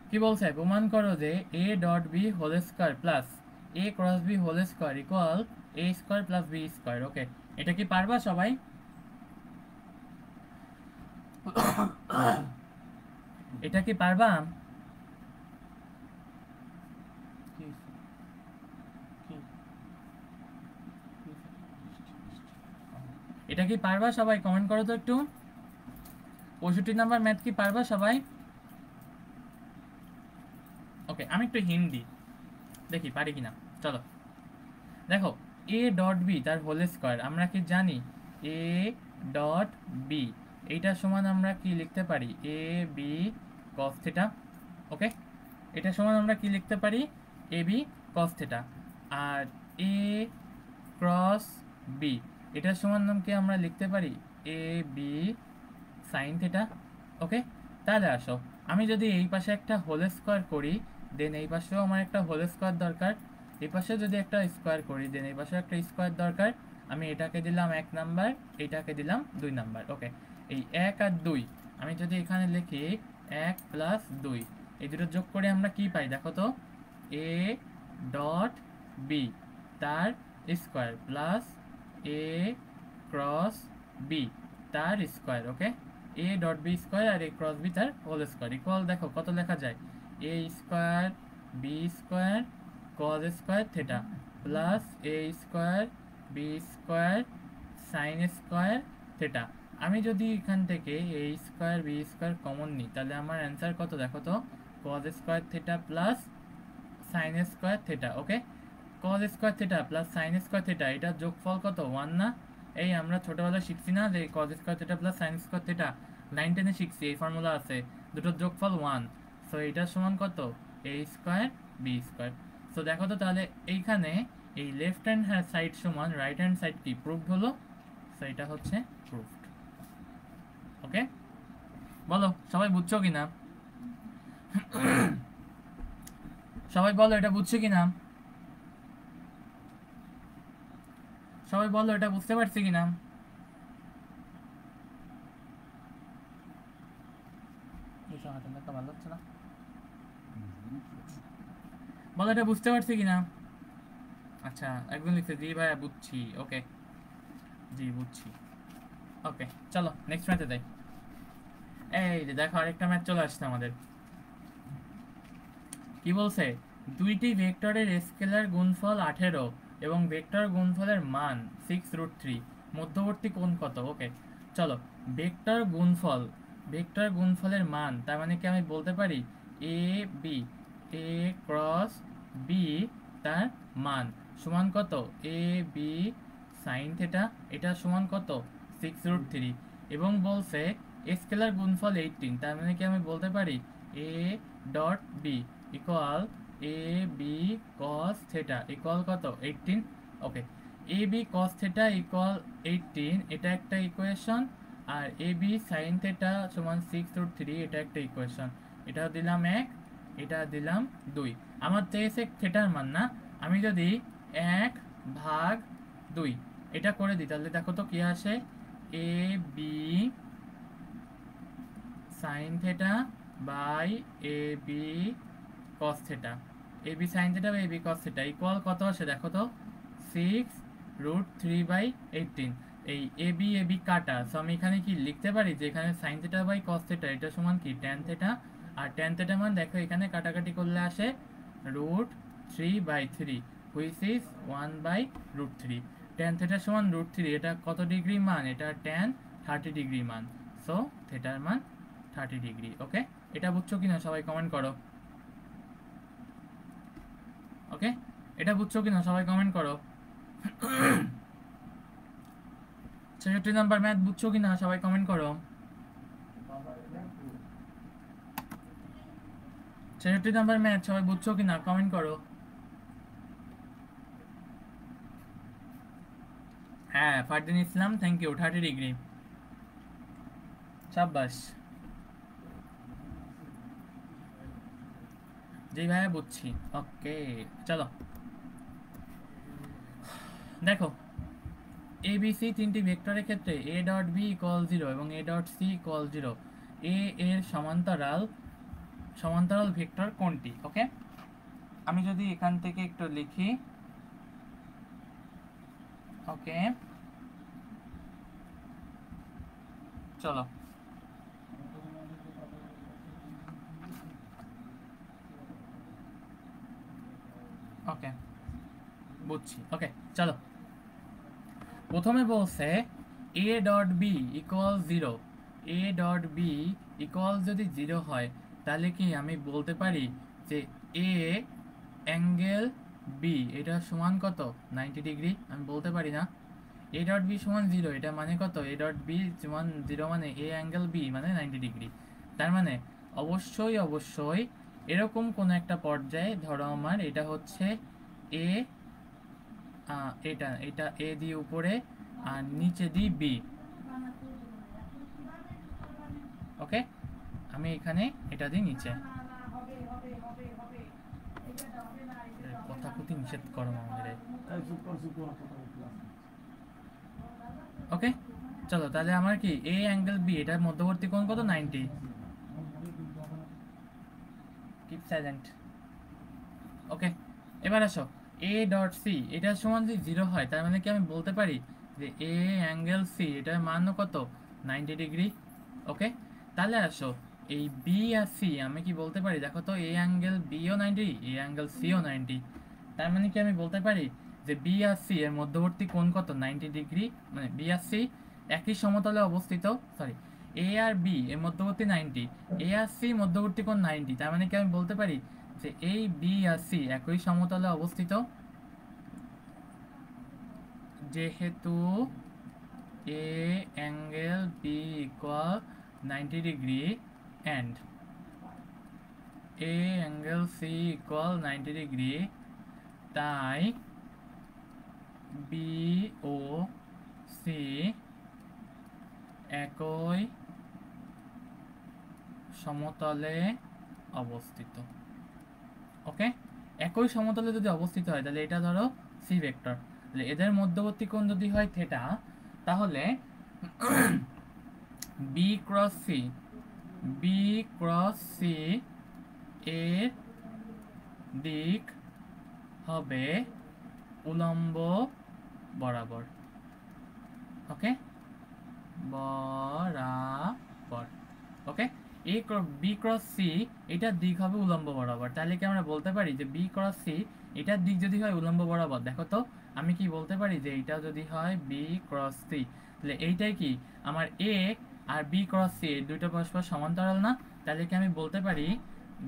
কি বলছে, প্রমাণ করো যে A dot B whole square plus A cross B whole square equal A square plus B square. Okay, এটা কি পারবা সবাই, এটা কি পারবা, এটা কি পারবা সবাই, কমেন্ট করো তো একটু। 65 নাম্বার ম্যাথ কি পারবা সবাই। ওকে, আমি একটু হিন্দি দেখি পারি কিনা, চলো। দেখো এ ডট বি তার হোল স্কোয়ার আমরা কি জানি, এ ডট বি এইটা সমান আমরা কি লিখতে পারি, এ বি কস থিটা। ওকে, এটা সমান আমরা কি লিখতে পারি, এ B cos theta. R A cross B এটার সমান নামকে আমরা লিখতে পারি এ বি সাইন থিটা। ওকে, তাহলে আসো আমি যদি এই পাশে একটা হোল স্কোয়ার করি, দেন এই পাশেও আমার একটা হোল স্কোয়ার দরকার, এই পাশে যদি একটা স্কোয়ার করি দেন এই পাশে একটা স্কোয়ার দরকার। আমি এটাকে দিলাম 1 নাম্বার, এটাকে দিলাম 2 নাম্বার। ওকে, এই 1 আর 2 আমি যদি এখানে লিখি 1 প্লাস 2, এই দুটো যোগ করে আমরা কি পাই দেখো তো, এ ডট বি তার square plus A cross B তার square. Okay, A dot B square আর এ ক্রস বি তার হোল স্কোয়ার ইকুয়াল দেখো কত লেখা যায়, A square B square cos square theta plus A square B square sine square theta. আমি যদি এখান থেকে A square B square common নিই তাহলে আমার অ্যান্সার কত দেখো তো, cos square theta plus sine square theta. ওকে, cos square theta plus sine square theta এটার যোগফল কত 1 না? এই আমরা ছোটবেলায় শিখছি না যে কস square theta plus sine square theta, 9-10 শিখছি, এই ফর্মুলা আছে, দুটোর যোগফল 1। সো এটার সমান কত, এ স্কোয়ার বি স্কোয়ার। সো দেখো তো তাহলে এইখানে এই লেফট হ্যান্ড সাইড সমান রাইট হ্যান্ড সাইড কি প্রুভড হলো? সো এটা হচ্ছে প্রুভড। ওকে, বলো সবাই বুঝছো কিনা? সবাই বলো এটা বুঝছো কিনা? সবাই বলো এটা বুঝতে পারছি কিনা? ভালো হচ্ছে না, বলো এটা বুঝতে পারছি কিনা? আচ্ছা, একজন লিখছে জি ভাইয়া বুঝছি। ওকে, জি বুঝছি। ওকে, চলো নেক্সট ম্যাচে যাই। এই যে দেখো আরেকটা ম্যাচ চলে আসছে আমাদের। কি বলছে, দুইটি ভেক্টরের স্কেলার গুণফল 18 এবং ভেক্টর গুণফলের মান 6√3, মধ্যবর্তী কোণ কত? ওকে, চলো ভেক্টর গুণফলের মান তার মানে কি আমি বলতে পারি A B, A cross B তার মান সমান কত, এ বি সাইন থিটা, এটা সমান কত 6√3। এবং বলছে স্কেলার গুণফল 18, তার মানে কি আমি বলতে পারি A dot B equal A B cos theta equal কত 18। Okay, A B cos theta equal 18 এটা একটা ইকুয়েশন, আর এ বি সাইন থিটা সমান 6√3 এটা একটা ইকুয়েশন। এটা দিলাম 1, এটা দিলাম 2। আমার চেয়েছে থিটার মান না, আমি যদি 1/2 এটা করে দিই তাহলে দেখো তো কি আসে, A B sine theta by A B cos theta, A B sine theta by A B cos theta equal কত আসে দেখো তো, 6√3/18। এই এ বি কাটা, সো আমি এখানে কি লিখতে পারি যে এখানে sine theta by cos theta এটা সমান কি ট্যান থিটা, আর ট্যান থিটা মান দেখো এখানে কাটাকাটি করলে আসে √3/3 হুইচ ইজ 1/√3। ট্যান থিটা সমান √3, এটা কত ডিগ্রি মান, এটা ট্যান 30 ডিগ্রি মান, সো থিটার মান 30 ডিগ্রি। ওকে, এটা বুঝছো কিনা সবাই কমেন্ট করো। ওকে, এটা বুঝছো কিনা সবাই কমেন্ট করো। 66 নাম্বার ম্যাথ বুঝছো কিনা সবাই কমেন্ট করো। 66 নাম্বার ম্যাথ সবাই বুঝছো কিনা কমেন্ট করো। হ্যাঁ, ফারদিন ইসলাম, থ্যাংক ইউ, 30 ডিগ্রি, সাব্বাস। জি ভাইয়া বুঝছি। ওকে, চলো দেখো এ বি সি তিনটি ভেক্টরের ক্ষেত্রে এ ডট বি ইকুয়াল 0 এবং এ ডট সি ইকুয়াল 0, এ এর সমান্তরাল ভেক্টর কোনটি? ওকে, আমি যদি এখান থেকে একটু লিখি, ওকে চলো ওকে বুঝছি। ওকে, চলো প্রথমে বলছে A dot B equal 0, A dot B equal যদি 0 হয় তাহলে কি আমি বলতে পারি যে এ অ্যাঙ্গেল বি এটা সমান কত 90 ডিগ্রি, আমি বলতে পারি না। এ ডট বি সমান 0, এটা মানে কত, এ ডট বি সমান 0 মানে এ অ্যাঙ্গেল বি মানে 90 ডিগ্রি। তার মানে অবশ্যই অবশ্যই এরকম কোনো একটা পর্যায়ে, ধরো আমার এটা হচ্ছে এ, এটা এটা এ দিয়ে উপরে আর নিচে দিয়ে বি, ওকে, আমি এখানে এটা দিই নিচে। কথা কথি নিষেধ করো আমাদের, ওকে। চলো তাহলে আমার কি এ অ্যাঙ্গেল বি এটার মধ্যবর্তী কোণ কত 90। কিপ সাইলেন্ট, ওকে। এবার আসো এ ডট সি এটা সমান যদি 0 হয় তার মানে কি আমি বলতে পারি যে এ অ্যাঙ্গেল সি এটার মান কত 90 ডিগ্রি, ওকে। তাহলে আসো এই বি আর সি আমি কি বলতে পারি, দেখো তো এ অ্যাঙ্গেল বিও 90, এ অ্যাঙ্গেল সিও 90, তার মানে কি আমি বলতে পারি যে বি আর সি এর মধ্যবর্তী কোণ কত 90 ডিগ্রি, মানে বি আর সি একই সমতলে অবস্থিত, সরি এ আর বি এর মধ্যবর্তী 90, এ আর সি মধ্যবর্তী কোণ 90, তার মানে কি আমি বলতে পারি যে এই বি আর সি একই সমতলে অবস্থিত, যেহেতু A angle B equal 90 degree and A angle C equal 90 degree, তাই বি ও সি একই সমতলে অবস্থিত, ওকে। একই সমতলে যদি অবস্থিত হয় তাহলে এটা ধরো সি ভেক্টর, তাহলে এদের মধ্যবর্তী কোণ যদি হয় থিটা, তাহলে B cross C, B cross C এর দিক হবে উলম্ব বরাবর, ওকে, বরাবর, okay. A B cross C এটার দিক হবে উলম্ব বরাবর, তাহলে কি আমরা বলতে পারি যে বি ক্রস সি এটার দিক যদি হয় উলম্ব বরাবর, দেখো তো আমি কি বলতে পারি যে এটা যদি হয় বি ক্রস সি, তাহলে এইটাই কি আমার এ আর বি ক্রস সি এই দুটো পরস্পর সমান্তরাল না, তাহলে কি আমি বলতে পারি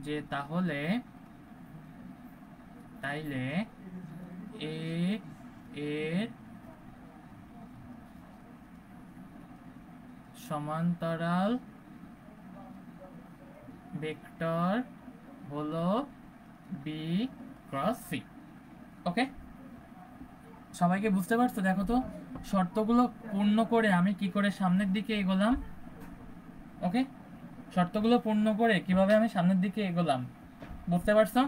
যে তাহলে তাইলে এ এর সমান্তরাল ভেক্টর হলো বি ক্রস সি, ওকে। সবাইকে বুঝতে পারছো? দেখো তো শর্তগুলো পূর্ণ করে আমি কি করে সামনের দিকে এগোলাম, ওকে, শর্তগুলো পূর্ণ করে কিভাবে আমি সামনের দিকে এগোলাম, বুঝতে পারছো?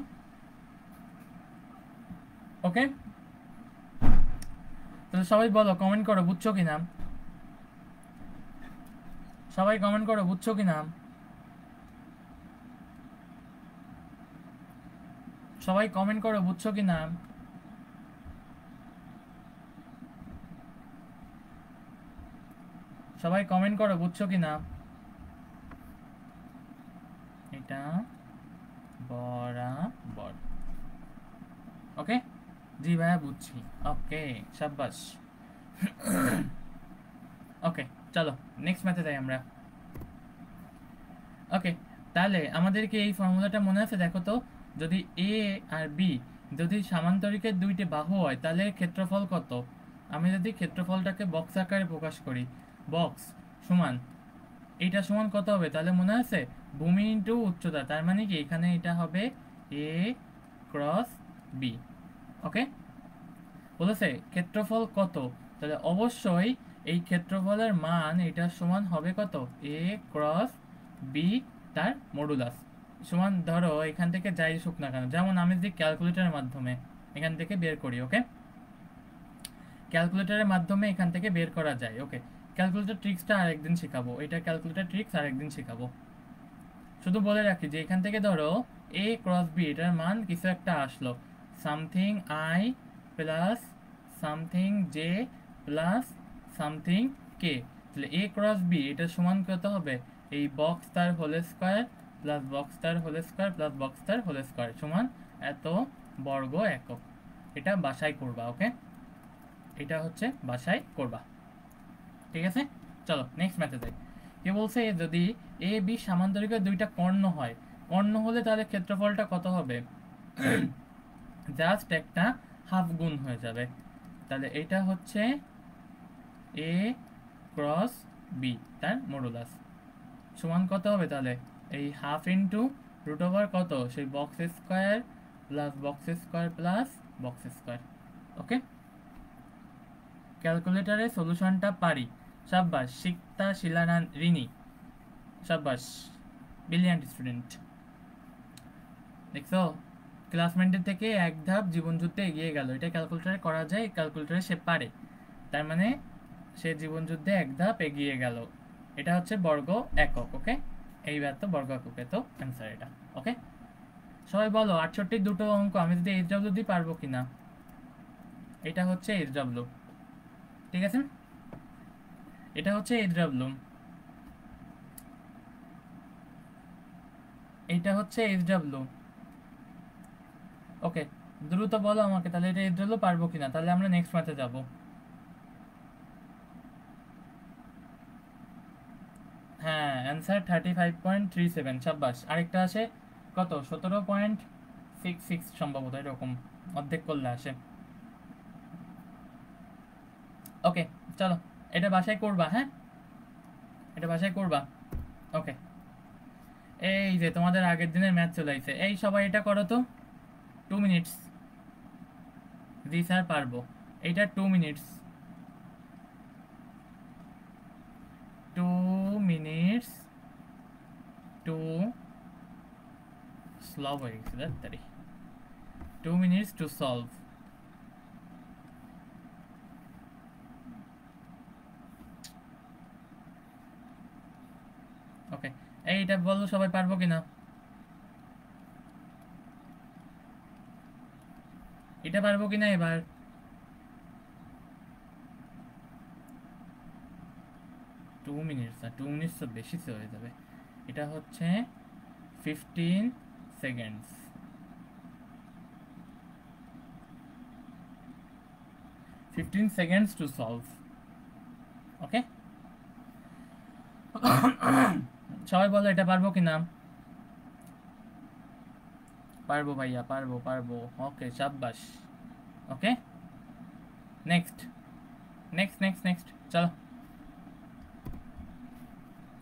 ওকে, তাহলে সবাই বলো, কমেন্ট করো বুঝছো কিনা, সবাই কমেন্ট করো বুঝছো কিনা, সবাই কমেন্ট করো বুঝছো কিনা, সবাই কমেন্ট করো বুঝছো কিনা। এটা বরাবর, ওকে, জি ভাইয়া বুঝছি, ওকে, শাবাশ। ওকে, চলো নেক্সট ম্যাথে যাই আমরা, ওকে। তাহলে আমাদেরকে এই ফর্মুলাটা মনে আছে, দেখো তো যদি এ আর বি যদি সামান্তরিকের দুইটি বাহু হয় তাহলে ক্ষেত্রফল কত, আমি যদি ক্ষেত্রফলটাকে বক্স আকারে প্রকাশ করি, বক্স সমান এইটা সমান কত হবে, তাহলে মনে আছে ভূমি ইন্টু উচ্চতা, তার মানে কি এখানে এটা হবে এ ক্রস বি, ওকে। বলেছে ক্ষেত্রফল কত, তাহলে অবশ্যই এই ক্ষেত্রফলের মান এটা সমান হবে কত, এ ক্রস বি তার মডুলাস, সমান ধরো এখান থেকে যাই আসুক না কেন, যেমন আমি যদি ক্যালকুলেটরের মাধ্যমে এখান থেকে বের করি, ওকে, ক্যালকুলেটরের মাধ্যমে এখান থেকে বের করা যায়, ওকে। ক্যালকুলেটর ট্রিক্সটা আরেকদিন শেখাবো, এটা ক্যালকুলেটর ট্রিক্স আরেকদিন শেখাবো। শুধু বলে রাখি যে এখান থেকে ধরো এ ক্রস বি এটার মান কিছু একটা আসলো, something I plus something J plus something K, তাহলে এ ক্রস বি এটা সমান কত হবে, এই বক্স তার হোল স্কোয়ার প্লাস বক্স তার হোল স্কোয়ার প্লাস বক্স তার হোল স্কোয়ার সমান এত বর্গ একক, এটা বাসায় করবা, ওকে, এটা হচ্ছে বাসায় করবা, ঠিক আছে। চলো নেক্সট ম্যাথে যাই। কে বলছে যদি এ বি সামান্তরিকের দুইটা কর্ণ হয়, কর্ণ হলে তাহলে ক্ষেত্রফলটা কত হবে, জাস্ট একটা হাফ গুণ হয়ে যাবে। তাহলে এটা হচ্ছে এ ক্রস বি, তার মডুলাস সমান কত হবে? তাহলে এই হাফ ইন্টু রুট ওভার কত, সেই box square plus box square plus box square. Okay, ক্যালকুলেটারে সলিউশনটা পারি। সাব্বাস শিক্তা শিলানা রিনি, সাব্বাস, ব্রিলিয়ান্ট স্টুডেন্ট। দেখছো, ক্লাসমেটের থেকে এক ধাপ জীবনযুদ্ধে এগিয়ে গেল। এটা ক্যালকুলেটারে করা যায়, ক্যালকুলেটারে সে পারে, তার মানে সে জীবনযুদ্ধে এক ধাপ এগিয়ে গেল। এটা হচ্ছে বর্গ একক। ওকে, এইবার তো বর্গ এককে তো অ্যান্সার এটা। ওকে, সবাই বলো 68 দুটো অঙ্ক আমি যদি এইচডব্লিউ দিই পারবো কিনা? এটা হচ্ছে এইচডব্লিউ, ঠিক আছে, এটা হচ্ছে এইচডব্লিউ, এইটা হচ্ছে এইচডব্লিউ। ওকে, দ্রুত বলো আমাকে তাহলে এটা এইচডব্লিউ পারবো কিনা, তাহলে আমরা নেক্সট ম্যাথে যাব। হ্যাঁ, অ্যান্সার 35.37। সাব্বাস, আরেকটা আসে কত, 17.66 সম্ভবত, এরকম অর্ধেক করলে আসে। ওকে, চলো এটা বাসায় করবা, হ্যাঁ এটা বাসায় করবা। ওকে, এই যে তোমাদের আগের দিনের ম্যাথ চলে আইছে, এই সবাই এটা করো তো 2 মিনিটস। জি স্যার পারবো, এইটা 2 মিনিটস, 2 মিনিটস টু সলভ হয়ে গেছে তাড়াতাড়ি, 2 মিনিটস টু সলভ। ওকে, এইটা বলো সবাই পারবো কিনা, এটা পারবো কিনা এবার? টু মিনিটস, আর 2 মিনিটস তো বেশি হয়ে যাবে। এটা হচ্ছে 15 সেকেন্ডস, 15 সেকেন্ডস টু সলভ। ওকে, সবাই বলো এটা পারবো কিনা? পারবো ভাইয়া, পারবো পারবো। ওকে, শাবাশ। ওকে, নেক্সট নেক্সট নেক্সট নেক্সট, চলো।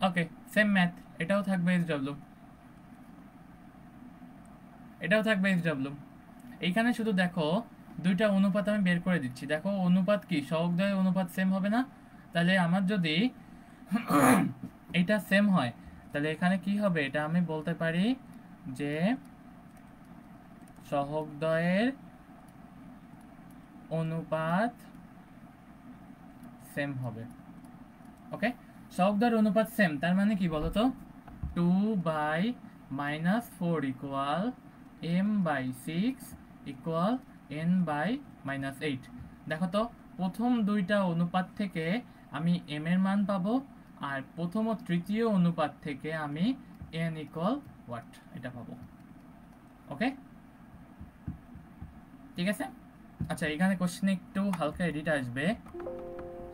ওকে, সেম ম্যাথ, এটাও থাকবে এইচডব্লিউ, এটাও থাকবে এইচডব্লিউ। এইখানে শুধু দেখো দুইটা অনুপাত আমি বের করে দিচ্ছি। দেখো অনুপাত কি, সহগদ্বয় অনুপাত সেম হবে না? তাহলে আমার যদি এটা সেম হয় তাহলে এখানে কি হবে, এটা আমি বলতে পারি যে সহগদ্বয়ের অনুপাত সেম হবে। ওকে, সহগদ্বয়ের অনুপাত সেম তার মানে কি বলতো, 2/-4 ইকুয়াল m/6 ইকুয়াল n/-8। দেখো তো, প্রথম দুইটা অনুপাত থেকে আমি m এর মান পাবো, আর প্রথম ও তৃতীয় অনুপাত থেকে আমি n ইকুয়াল হোয়াট এটা পাবো। ওকে, ঠিক আছে। আচ্ছা, এখানে কোশ্চেনে একটু হালকা এডিট আসবে,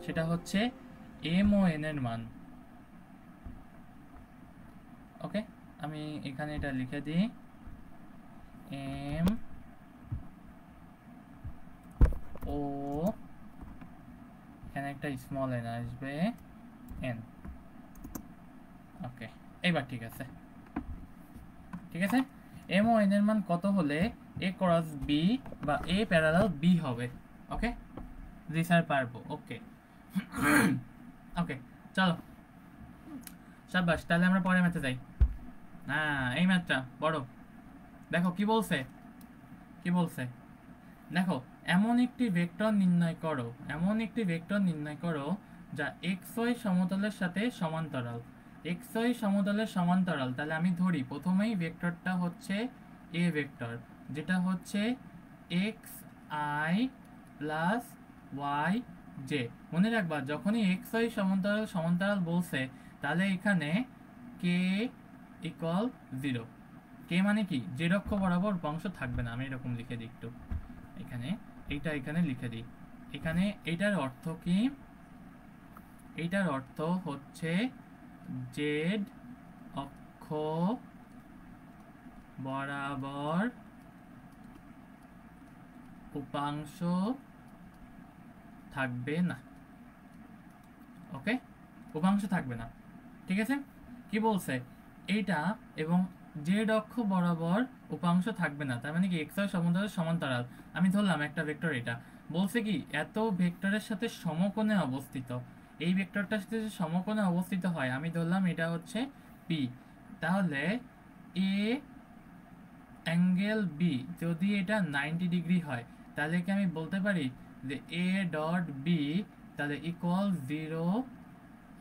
সেটা হচ্ছে m ও n এর মান। ওকে, আমি এখানে এটা লিখে দিই, m ও এখানে একটা স্মল n আসবে, n। ওকে, এইবার ঠিক আছে, ঠিক আছে। m ও n এর মান কত হলে a ক্রস b বা a প্যারালাল b হবে? ওকে, জি স্যার পারবো। ওকে, ওকে, চলো শাবাশ, তাহলে আমরা পরের ম্যাথে যাই। হ্যাঁ, এই ম্যাথটা বড়, দেখো কি বলছে, কি বলছে দেখো, এমন একটি ভেক্টর নির্ণয় করো, এমন একটি ভেক্টর নির্ণয় করো যা xy সমতলের সাথে সমান্তরাল। xy সমতলের সমান্তরাল, তাহলে আমি ধরি প্রথমেই ভেক্টরটা হচ্ছে a ভেক্টর, যেটা হচ্ছে xi প্লাস y j। মনে রাখবা যখনই xy সমান্তরাল সমান্তরাল বলছে তাহলে এখানে k ইকুয়াল 0। কে মানে কি, যে অক্ষ বরাবর অংশ থাকবে না, আমি এরকম লিখে দিই একটু এখানে, এইটা এখানে লিখে দিই। এখানে এইটার অর্থ কি, এইটার অর্থ হচ্ছে জেড অক্ষ বরাবর উপাংশ থাকবে না। ওকে, উপাংশ থাকবে না, ঠিক আছে। কি বলছে, এইটা এবং জেড অক্ষ বরাবর উপাংশ থাকবে না, তার মানে কি এক্স আর সমান্তরাল সমান্তরাল। আমি ধরলাম একটা ভেক্টর, এটা বলছে কি এত ভেক্টরের সাথে সমকোণে অবস্থিত, এই ভেক্টরটার সাথে যে সমকোণে অবস্থিত হয়, আমি ধরলাম এটা হচ্ছে পি। তাহলে এ অ্যাঙ্গেল বি যদি এটা 90 ডিগ্রি হয়, তাহলে কি আমি বলতে পারি যে এ ডট বি তাহলে ইকুয়াল 0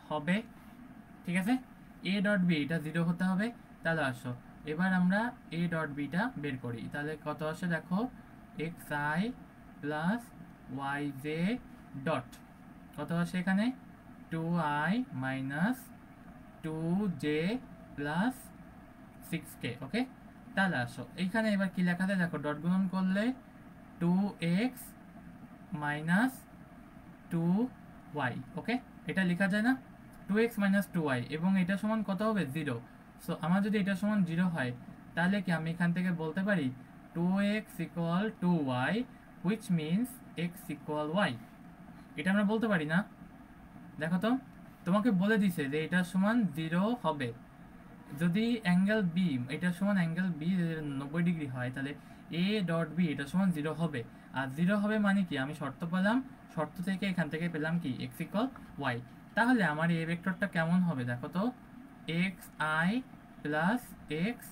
হবে, ঠিক আছে। এ ডট বি এটা 0 হতে হবে। তাহলে আসো এবার আমরা এ ডট বিটা বের করি, তাহলে কত আসে দেখো, X I plus Y J dot কত আসে এখানে, 2i minus 2j plus 6k। ওকে, তাহলে আসো এইখানে এবার কি লেখা যায় দেখো, ডট গুণন করলে 2x মাইনাস 2y। ওকে, এটা লেখা যায় না, 2x মাইনাস 2y, এবং এটা সমান কত হবে 0। সো আমার যদি এটা সমান 0 হয়, তাহলে কি আমি এখান থেকে বলতে পারি 2x equal 2y, which means x equal y। এটা আমরা বলতে পারি না? দেখো তো, তোমাকে বলে দিছে যে এটা সমান 0 হবে। যদি অ্যাঙ্গেল বি এটা সমান অ্যাঙ্গেল বি 90 ডিগ্রি হয়, তাহলে এ ডট বি এটা সমান 0 হবে। আর 0 হবে মানে কি, আমি শর্ত পেলাম, শর্ত থেকে এখান থেকে পেলাম কি এক্স ইকুয়াল ওয়াই। তাহলে আমার এ ভেক্টরটা কেমন হবে দেখো তো, x I plus X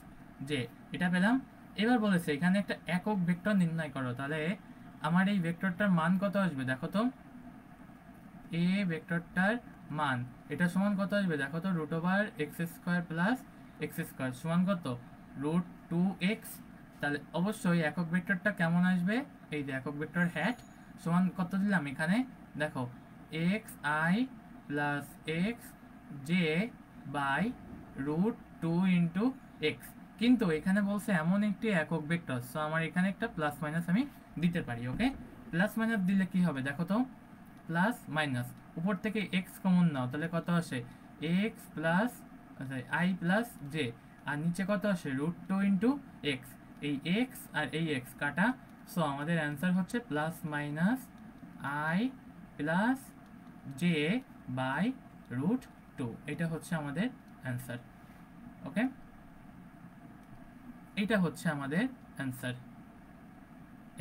J, এটা পেলাম। এবার বলেছে এখানে একটা একক ভেক্টর নির্ণয় করো, তাহলে আমার এই ভেক্টরটার মান কত আসবে দেখো তো, এ ভেক্টরটার মান এটা সমান কত আসবে দেখো তো, root over X square plus X square সমান কত, রুট 2x। তাহলে অবশ্যই একক ভেক্টরটা কেমন আসবে, এই যে একক ভেক্টর হ্যাট সমান কত দিলাম এখানে দেখো, X I plus X J by root 2 into X. কিন্তু এখানে বলছে এমন একটি একক ভেক্টর, সো আমার এখানে একটা প্লাস মাইনাস আমি দিতে পারি। ওকে, প্লাস মাইনাস দিলে কি হবে দেখো তো, প্লাস মাইনাস উপর থেকে এক্স কমন নাও, তাহলে কত আসে X plus I plus J, আর নিচে কত আসে রুট 2 ইন্টু এক্স। এই এক্স আর এই এক্স কাটা, সো আমাদের অ্যান্সার হচ্ছে plus minus I plus J by root 2। এটা হচ্ছে আমাদের অ্যান্সার। ওকে, এইটা হচ্ছে আমাদের অ্যান্সার,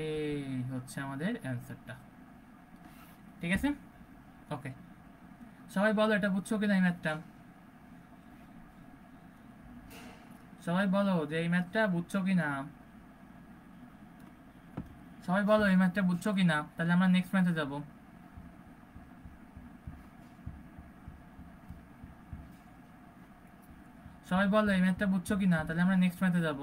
এই হচ্ছে আমাদের অ্যান্সারটা, ঠিক আছে। ওকে, সবাই বলো এটা বুঝছো কিনা এই ম্যাথটা, সবাই বলো যে এই ম্যাথটা বুঝছো কিনা, সবাই বলো এই ম্যাথটা বুঝছো কিনা, তাহলে আমরা নেক্সট ম্যাথে যাব। সবাই বলো এই ম্যাথটা বুঝছো কিনা, তাহলে আমরা নেক্সট ম্যাথে যাব।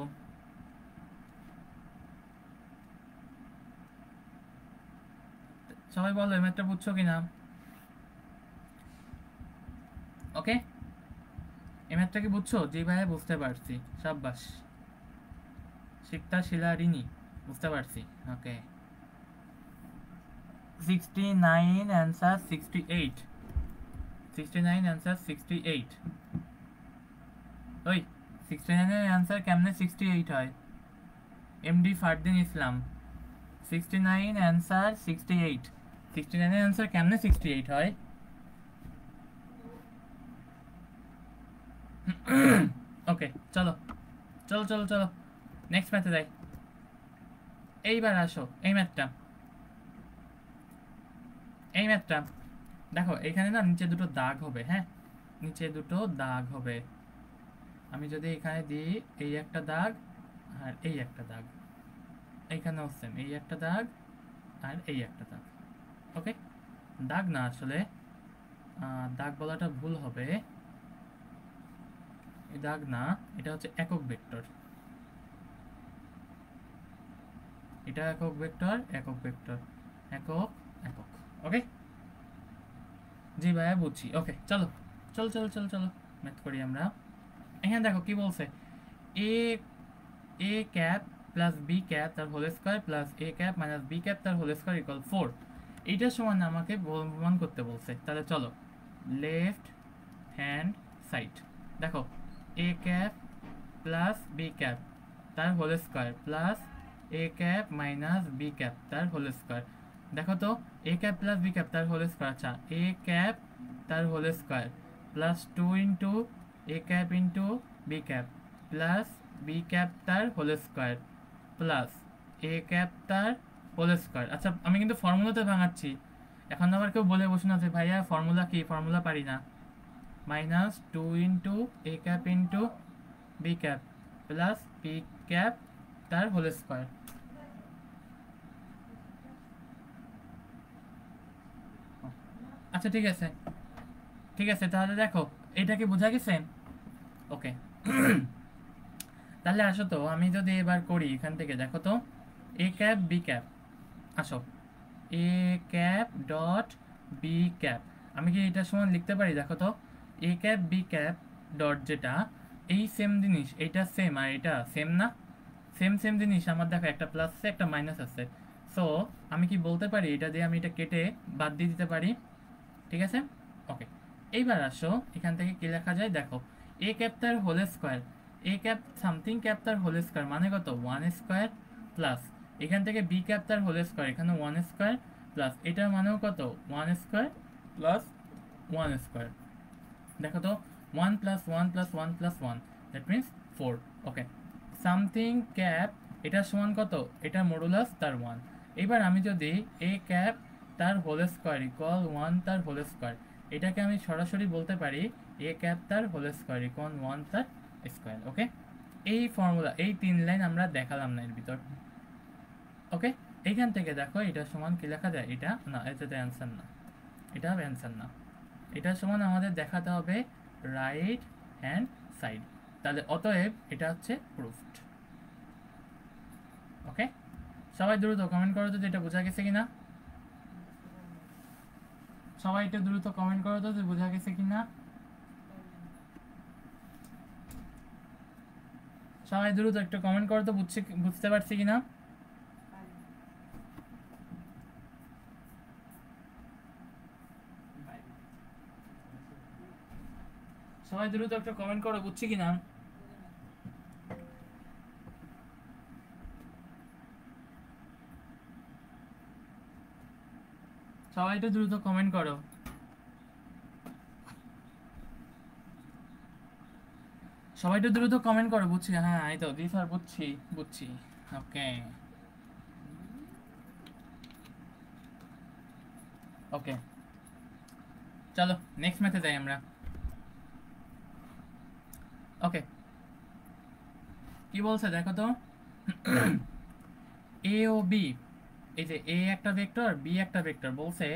সবাই বলো এই ম্যাথটা বুঝছো কিনা। ওকে, এই ম্যাথটা কি বুঝছো? জি ভাইয়া বুঝতে পারছি, সাব্বাস, শিক্তা শিলারিনী, বুঝতে পারছি। ওকে, 69 অ্যান্সার 68, 69 অ্যান্সার 68। ওই 69 এর অ্যান্সার কেমনে 68 হয়? এমডি ফারদিন ইসলাম, 69 অ্যান্সার 68, 69 এর অ্যান্সার কেমনে 68 হয়? ওকে, চলো চলো চলো চলো নেক্সট ম্যাথে যাই। এইবার আসো এই ম্যাথটা, এই ম্যাথটা দেখো, এখানে না নিচে দুটো দাগ হবে, হ্যাঁ নিচে দুটো দাগ হবে। আমি যদি এখানে দিই এই একটা দাগ আর এই একটা দাগ, এইখানেও সেম এই একটা দাগ আর এই একটা দাগ। ওকে, দাগ না আসলে দাগ বলাটা ভুল হবে, এই দাগ না, এটা হচ্ছে একক ভেক্টর, এটা একক ভেক্টর, একক ভেক্টর, একক একক। ওকে, জি ভাইয়া বুঝছি। ওকে, চলো চলো চলো চলো চলো ম্যাথ করি আমরা। এখানে দেখো কি বলছে, এ A cap plus B cap তার whole square plus A cap minus B cap তার হোল স্কোয়ার ইকুয়াল 4। এইটার সমান আমাকে প্রমাণ করতে বলছে। তাহলে চলো লেফট হ্যান্ড সাইড দেখো, A cap plus B cap তার whole square plus A A cap minus B cap তার হোল স্কোয়ার। দেখো তো A cap plus B cap তার হোল স্কোয়ার, আচ্ছা এ ক্যাপ তার whole square plus 2 into A cap into B cap plus B cap তার whole square plus A cap তার হোল স্কোয়ার। আচ্ছা আমি কিন্তু ফর্মুলাতে ভাঙাচ্ছি, এখন আবার কেউ বলে বসে না যে ভাইয়া ফর্মুলা কি, ফর্মুলা পারি না। Minus 2 into A cap into B cap plus B cap তার হোল স্কোয়ার। আচ্ছা ঠিক আছে, ঠিক আছে তাহলে দেখো এটা কি বোঝা গেছে? ওকে তাহলে আসো তো আমি যদি এবার করি এখান থেকে, দেখো তো এ ক্যাপ বি ক্যাপ, আসো A cap dot B cap, আমি কি এটার সমান লিখতে পারি? দেখো তো A cap B cap dot, যেটা এই সেম জিনিস, এইটা সেম আর এটা সেম না, সেম সেম জিনিস আমার, দেখো একটা প্লাস আছে একটা মাইনাস আছে, সো আমি কি বলতে পারি এটা দিয়ে আমি এটা কেটে বাদ দিয়ে দিতে পারি, ঠিক আছে? ওকে এইবার আসো এখান থেকে কি লেখা যায়, দেখো এ ক্যাপ তার whole square, A cap something cap তার হোল স্কোয়ার মানে কত 1 স্কোয়ার প্লাস এখান থেকে বি ক্যাপ তার হোল স্কোয়ার, এখানে 1 স্কোয়ার প্লাস এটার মানেও কত 1 স্কোয়ার প্লাস 1 স্কোয়ার। দেখো তো 1 plus 1 plus 1 plus 1 that means 4। Okay something cap এটার সমান কত, এটা মডুলাস তার 1। এবার আমি যদি এ ক্যাপ তার হোল স্কোয়ার ইকুয়াল 1 তার হোল স্কোয়ার, এটাকে আমি সরাসরি বলতে পারি এ ক্যাপ তার হোল স্কোয়ার ইকুয়াল 1 তার স্কোয়ার। ওকে এই ফর্মুলা, এই 3 লাইন আমরা দেখালাম না এর ভিতর। ওকে এইখান থেকে দেখো এটার সমান কি লেখা যায়, এটা না, এটাতে অ্যান্সার না, এটা অ্যান্সার না, এটার সমান আমাদের দেখাতে হবে রাইট হ্যান্ড সাইড, তাহলে অতএব এটা হচ্ছে প্রুফড। ওকে সবাই দ্রুত কমেন্ট করো তো এটা বোঝা গেছে কিনা, সবাই একটু দ্রুত কমেন্ট করো তো বোঝা গেছে কিনা, সবাই দ্রুত একটু কমেন্ট করো তো বুঝতে পারছি কিনা। সবাই দ্রুত একটু কমেন্ট করো বুঝছি কিনা। সবাই একটু দ্রুত কমেন্ট করো, সবাই একটু দ্রুত কমেন্ট করো বুঝছি, হ্যাঁ এই তো জি স্যার বুঝছি বুঝছি। ওকে ওকে চলো নেক্সট ম্যাথে যাই আমরা। ওকে কি বলছে দেখো তো এ ও বি, এই যে এ একটা ভেক্টর বি একটা ভেক্টর, বলছে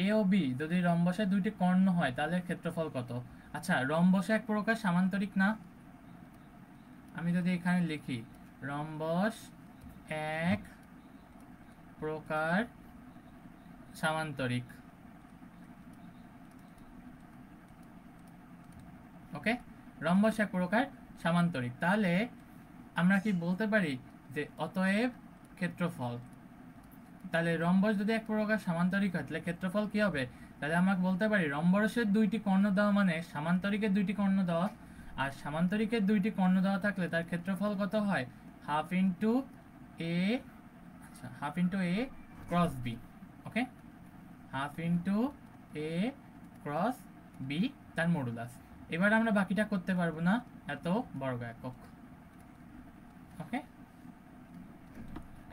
এ ও বি যদি রম্বসের দুইটি কর্ণ হয় তাহলে ক্ষেত্রফল কত। আচ্ছা রম্বস এক প্রকার সামান্তরিক না, আমি যদি এখানে লিখি রম্বস এক প্রকার সামান্তরিক, ওকে রম্বস এক প্রকার সামান্তরিক, তাহলে আমরা কি বলতে পারি যে অতএব ক্ষেত্রফল, তাহলে রম্বস যদি এক প্রকার সামান্তরিক হয় তাহলে ক্ষেত্রফল কি হবে, তাহলে আমরা বলতে পারি রম্বসের দুইটি কর্ণ দেওয়া মানে সামান্তরিকের দুইটি কর্ণ দেওয়া, আর সামান্তরিকের দুইটি কর্ণ দেওয়া থাকলে তার ক্ষেত্রফল কত হয় হাফ ইন্টু এ, আচ্ছা half into A cross B. Okay half into A cross B তার মডুলাস। এবার আমরা বাকিটা করতে পারবো না, এত বর্গ একক। ওকে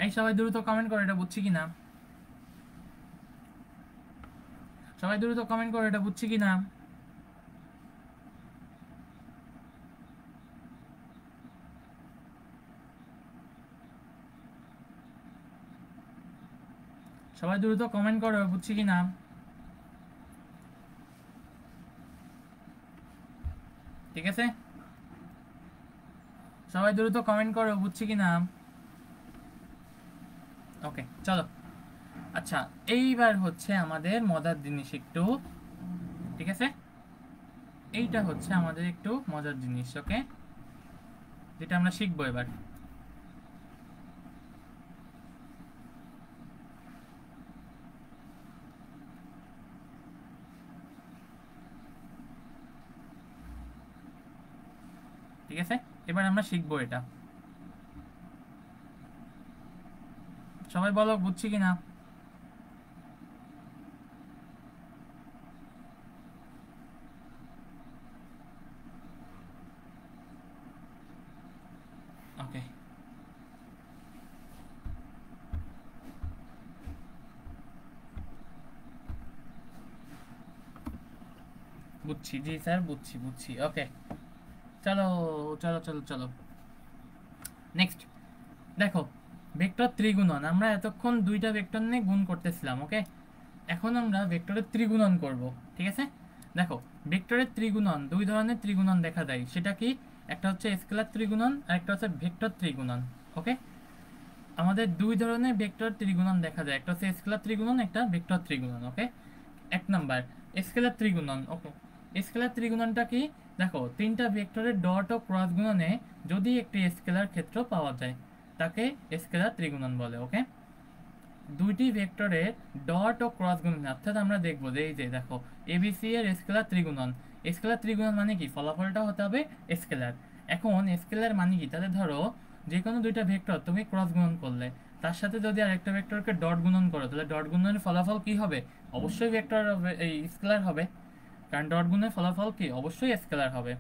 এই সবাই দ্রুত কমেন্ট করো এটা বুঝছি কিনা, সবাই দ্রুত কমেন্ট করো এটা বুঝছি কিনা। সবাই দ্রুত কমেন্ট করো বুঝছি কিনা। ঠিক আছে সবাই দ্রুত কমেন্ট করো বুঝছি কিনা। ওকে চলো আচ্ছা এইবার হচ্ছে আমাদের মজার জিনিস একটু, ঠিক আছে এইটা হচ্ছে আমাদের একটু মজার জিনিস, ওকে যেটা আমরা শিখবো এবার। ঠিক আছে এবার আমরা শিখবো এটা। সবাই বলো বুঝছি কিনা। ওকে, বুঝছি, জি স্যার, বুঝছি বুঝছি। ওকে, চলো চলো চলো চলো, নেক্সট। দেখো, ভেক্টর ত্রিগুণন, আমরা এতক্ষণ দুইটা ভেক্টর নিয়ে গুণ করতেছিলাম। ওকে, এখন আমরা ভেক্টরের ত্রিগুণন করব। ঠিক আছে, দেখো, ভেক্টরের ত্রিগুণন, দুই ধরনের ত্রিগুণন দেখা যায়। সেটা কি? একটা হচ্ছে স্কেলার ত্রিগুণন আর একটা হচ্ছে ভেক্টর ত্রিগুণন। ওকে, আমাদের দুই ধরনের ভেক্টর ত্রিগুণন দেখা যায়, একটা হচ্ছে স্কেলার ত্রিগুণন, একটা ভেক্টর ত্রিগুণন। ওকে, এক নাম্বার স্কেলার ত্রিগুণন। ওকে, স্কেলার ত্রিগুণনটা কি? দেখো, তিনটা ভেক্টরের ডট ও ক্রস গুণনে যদি একটি স্কেলার ক্ষেত্র পাওয়া যায় তাকে স্কেলার ত্রিগুণন বলে। ওকে, দুইটি ভেক্টরের ডট ও ক্রস গুণন, অর্থাৎ আমরা দেখবো যে এই যে দেখো এবিসি এর স্কেলার ত্রিগুণন। স্কেলার ত্রিগুণন মানে কি? ফলাফলটা হতে হবে স্কেলার। এখন স্কেলার মানে কি? তাহলে ধরো যে কোনো দুইটা ভেক্টর তুমি ক্রস গুণন করলে, তার সাথে যদি আরেকটা ভেক্টরকে ডট গুণন করো, তাহলে ডট গুণনের ফলাফল কি হবে? অবশ্যই ভেক্টর হবে, এই স্কেলার হবে, কারণ ডট গুণের ফলাফল কি? অবশ্যই স্কেলার হবে।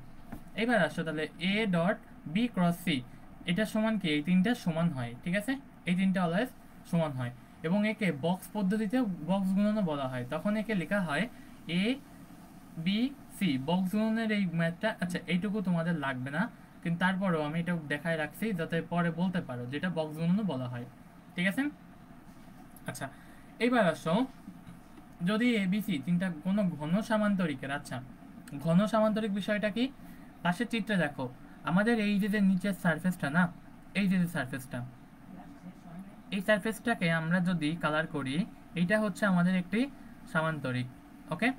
এবার আসো তাহলে A dot B cross C, এটা সমান কি? এই তিনটা সমান হয়। ঠিক আছে, এই তিনটা অলওয়েজ সমান হয়, এবং একে বক্স পদ্ধতিতে বক্স গুণনও বলা হয়। তখন একে লেখা হয় এ বি সি বক্স গুণনের এই ম্যাথটা। আচ্ছা, এইটুকু তোমাদের লাগবে না, কিন্তু তারপরেও আমি এটা দেখায় রাখছি যাতে পরে বলতে পারো যেটা বক্স গুণনও বলা হয়। ঠিক আছে, আচ্ছা, এইবার আসো, যদি এবিসি তিনটা কোনো ঘন সামান্তরিকের, আচ্ছা, ঘন সামান্তরিক বিষয়টা কি? পাশের চিত্রে দেখো, আমাদের এই যে নিচের সারফেসটা না, এই যে সারফেসটা, এই সারফেসটাকে আমরা যদি কালার করি, এইটা হচ্ছে আমাদের একটি সামান্তরিক। ওকে,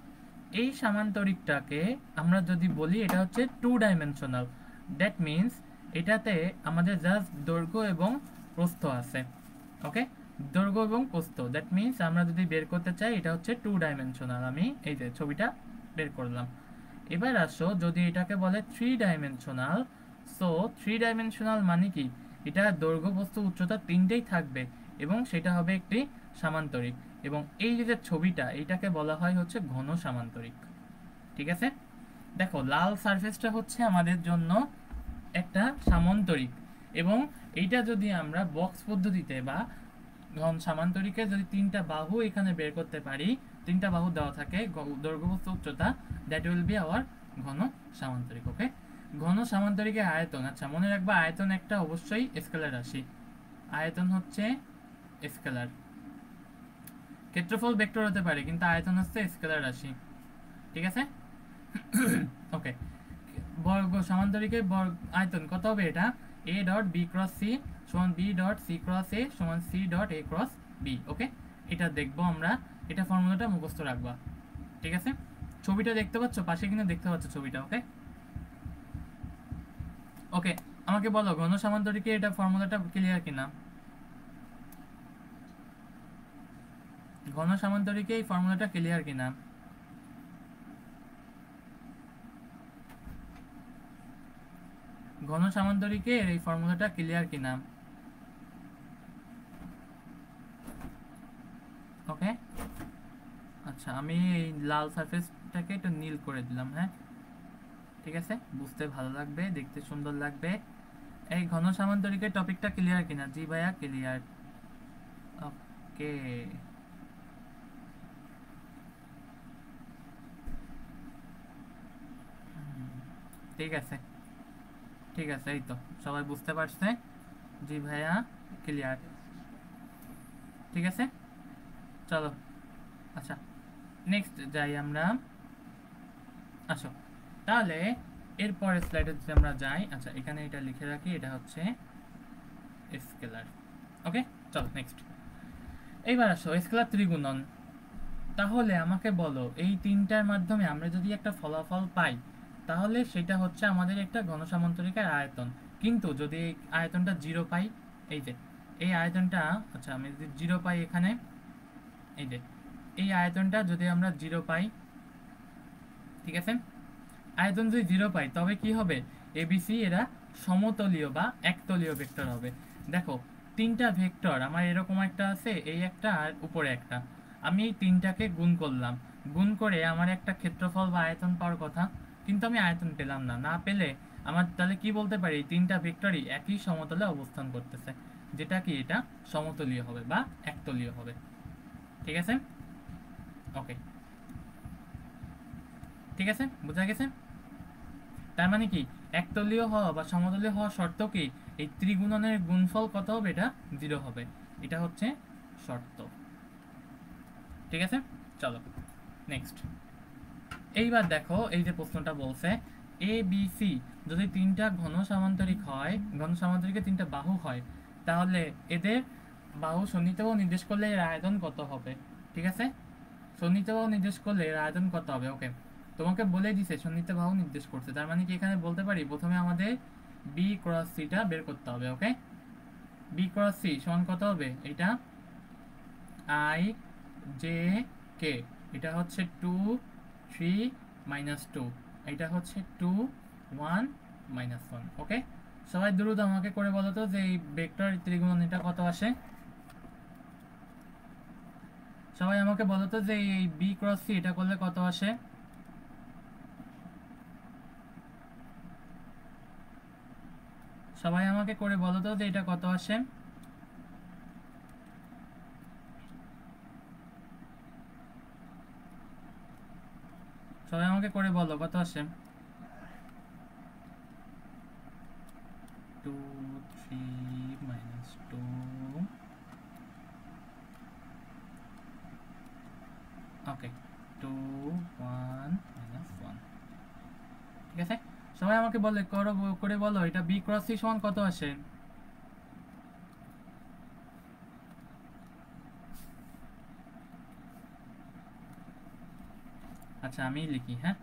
এই সামান্তরিকটাকে আমরা যদি বলি এটা হচ্ছে টু ডাইমেনশনাল, দ্যাট মিন্স এটাতে আমাদের জাস্ট দৈর্ঘ্য এবং প্রস্থ আছে। ওকে, দৈর্ঘ্য এবং প্রস্থ, দ্যাট মিন্স আমরা যদি বের করতে চাই এটা হচ্ছে টু ডাইমেনশনাল। আমি এই যে ছবিটা বের করলাম। এবার আসো, যদি এটাকে বলে three dimensional, so three dimensional মানে কি? এটা দৈর্ঘ্য, প্রস্থ, উচ্চতা তিনটেই থাকবে, এবং সেটা হবে একটি সামান্তরিক। এবং এই যে ছবিটা, এইটাকে বলা হয় হচ্ছে ঘন সামান্তরিক। ঠিক আছে, দেখো লাল সারফেসটা হচ্ছে আমাদের জন্য একটা সামান্তরিক, এবং এইটা যদি আমরা বক্স পদ্ধতিতে বা ঘন সামান্তরিকে যদি তিনটা বাহু এখানে বের করতে পারি, তিনটা বাহু দেওয়া থাকে, দৈর্ঘ্য, প্রস্থ, উচ্চতা, দ্যাট উইল বি আওয়ার ঘন সামান্তরিক। ওকে, ঘন সামান্তরিকের আয়তন, আচ্ছা মনে রাখবা, আয়তন একটা অবশ্যই স্কেলার রাশি। আয়তন হচ্ছে স্কেলার, ক্ষেত্রফল ভেক্টর হতে পারে কিন্তু আয়তন হচ্ছে স্কেলার রাশি। ঠিক আছে, ওকে, বর্গ সামান্তরিকের আয়তন কত হবে? এটা A dot B cross C সমান B dot C cross A সমান C dot A cross B. Okay, এটা দেখবো আমরা, এটা ফর্মুলাটা মুখস্থ রাখবা। ঠিক আছে, ছবিটা দেখতে পাচ্ছ পাশে কিনা? দেখতে পাচ্ছ ছবিটা? ওকে, ওকে, আমাকে বলো ঘন সামান্তরিকে এটা ফর্মুলাটা ক্লিয়ার কিনা? ঘন সামান্তরিকে এই ফর্মুলাটা ক্লিয়ার কিনা? ঘন সামান্তরিকে এই ফর্মুলাটা ক্লিয়ার কিনা? ওকে, আচ্ছা, আমি এই লাল সারফেসটাকে একটু নীল করে দিলাম। হ্যাঁ, ঠিক আছে, বুঝতে ভালো লাগবে, দেখতে সুন্দর লাগবে। এই ঘন সামান্তরিকের টপিকটা ক্লিয়ার কিনা? জি ভাইয়া, ক্লিয়ার। ওকে, ঠিক আছে, ঠিক আছে, এই তো সবাই বুঝতে পারছে। জি ভাইয়া, ক্লিয়ার। ঠিক আছে, চলো, আচ্ছা, নেক্সট যাই আমরা। আসো তাহলে এরপরের স্লাইডে যদি আমরা যাই, আচ্ছা এখানে এটা লিখে রাখি, এটা হচ্ছে স্কেলার। ওকে, চলো নেক্সট। এইবার আসো স্কেলার ত্রিগুণন। তাহলে আমাকে বলো, এই তিনটার মাধ্যমে আমরা যদি একটা ফলাফল পাই, তাহলে সেটা হচ্ছে আমাদের একটা ঘনসামান্তরিকের আয়তন। কিন্তু যদি এই আয়তনটা জিরো পাই, এই যে এই আয়তনটা, আচ্ছা আমি যদি জিরো পাই এখানে, এই যে এই আয়তনটা যদি আমরা জিরো পাই, ঠিক আছে, আয়তন যদি জিরো পাই তবে কি হবে? এবিসি এরা সমতলীয় বা একতলীয় ভেক্টর হবে। দেখো, তিনটা ভেক্টর আমার এরকম একটা আছে, এই একটা আর উপরে একটা, আমি এই তিনটাকে গুণ করলাম, গুণ করে আমার একটা ক্ষেত্রফল বা আয়তন পাওয়ার কথা, কিন্তু আমি আয়তন পেলাম না, না পেলে আমার তাহলে কি বলতে পারি, এই তিনটা ভেক্টরই একই সমতলে অবস্থান করতেছে, যেটা কি এটা সমতলীয় হবে বা একতলীয় হবে। ঠিক আছে, ওকে, ঠিক আছে, বোঝা গেছে? তার মানে কি, একতলীয় হওয়া বা সমতলীয় হওয়া শর্ত কি, এই ত্রিগুণনের গুণফল কত হবে, এটা 0 হবে, এটা হচ্ছে শর্ত। ঠিক আছে, চলো নেক্সট। এইবার দেখো, এই যে প্রশ্নটা বলছে এ বি সি যদি তিনটা ঘন সামান্তরিক হয়, ঘন সামান্তরিকের তিনটা বাহু হয়, তাহলে এদের বাহু সন্নিহিত নির্দেশ করলে এর আয়তন কত হবে। ঠিক আছে, সন্নিহিত বাহু নির্দেশ করলে এর আয়তন কত হবে। ওকে, তোমাকে বলে দিছে সন্নিহিত বাহু নির্দেশ করছে, তার মানে কি এখানে বলতে পারি প্রথমে আমাদের বি ক্রস সিটা বের করতে হবে। ওকে, বি ক্রস সি সমান কত হবে, এটা আই জে কে, এটা হচ্ছে 2 3 -2, এটা হচ্ছে 2 1 -1। ওকে, সবাই দ্রুত আমাকে করে বলো তো যে এই ভেক্টর ত্রিগুণন এটা কত আসে। সবাই আমাকে বলো তো যে এই বি ক্রস সি এটা করলে কত আসে। সবাই আমাকে করে বলো তো যে এটা কত আসে। সবাই আমাকে করে বলো কত আসে। 2 3 -2, ওকে, 2 1 -1। ঠিক আছে, সবাই আমাকে বলে করে বলো এটা বি ক্রস সি সমান কত আসে। আচ্ছা আমি লিখি, হ্যাঁ,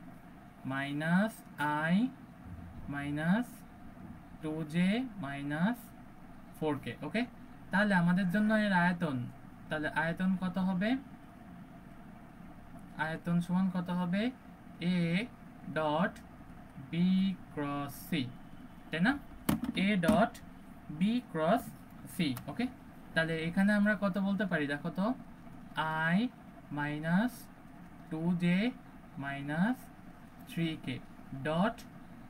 minus I minus 2j minus 4k। ওকে, তাহলে আমাদের জন্য এর আয়তন, তাহলে আয়তন কত হবে, আয়তন সমান কত হবে, A dot B cross C, তাই না, A dot B cross C. Okay, তাহলে এখানে আমরা কত বলতে পারি দেখো তো, I minus 2j minus 3k dot,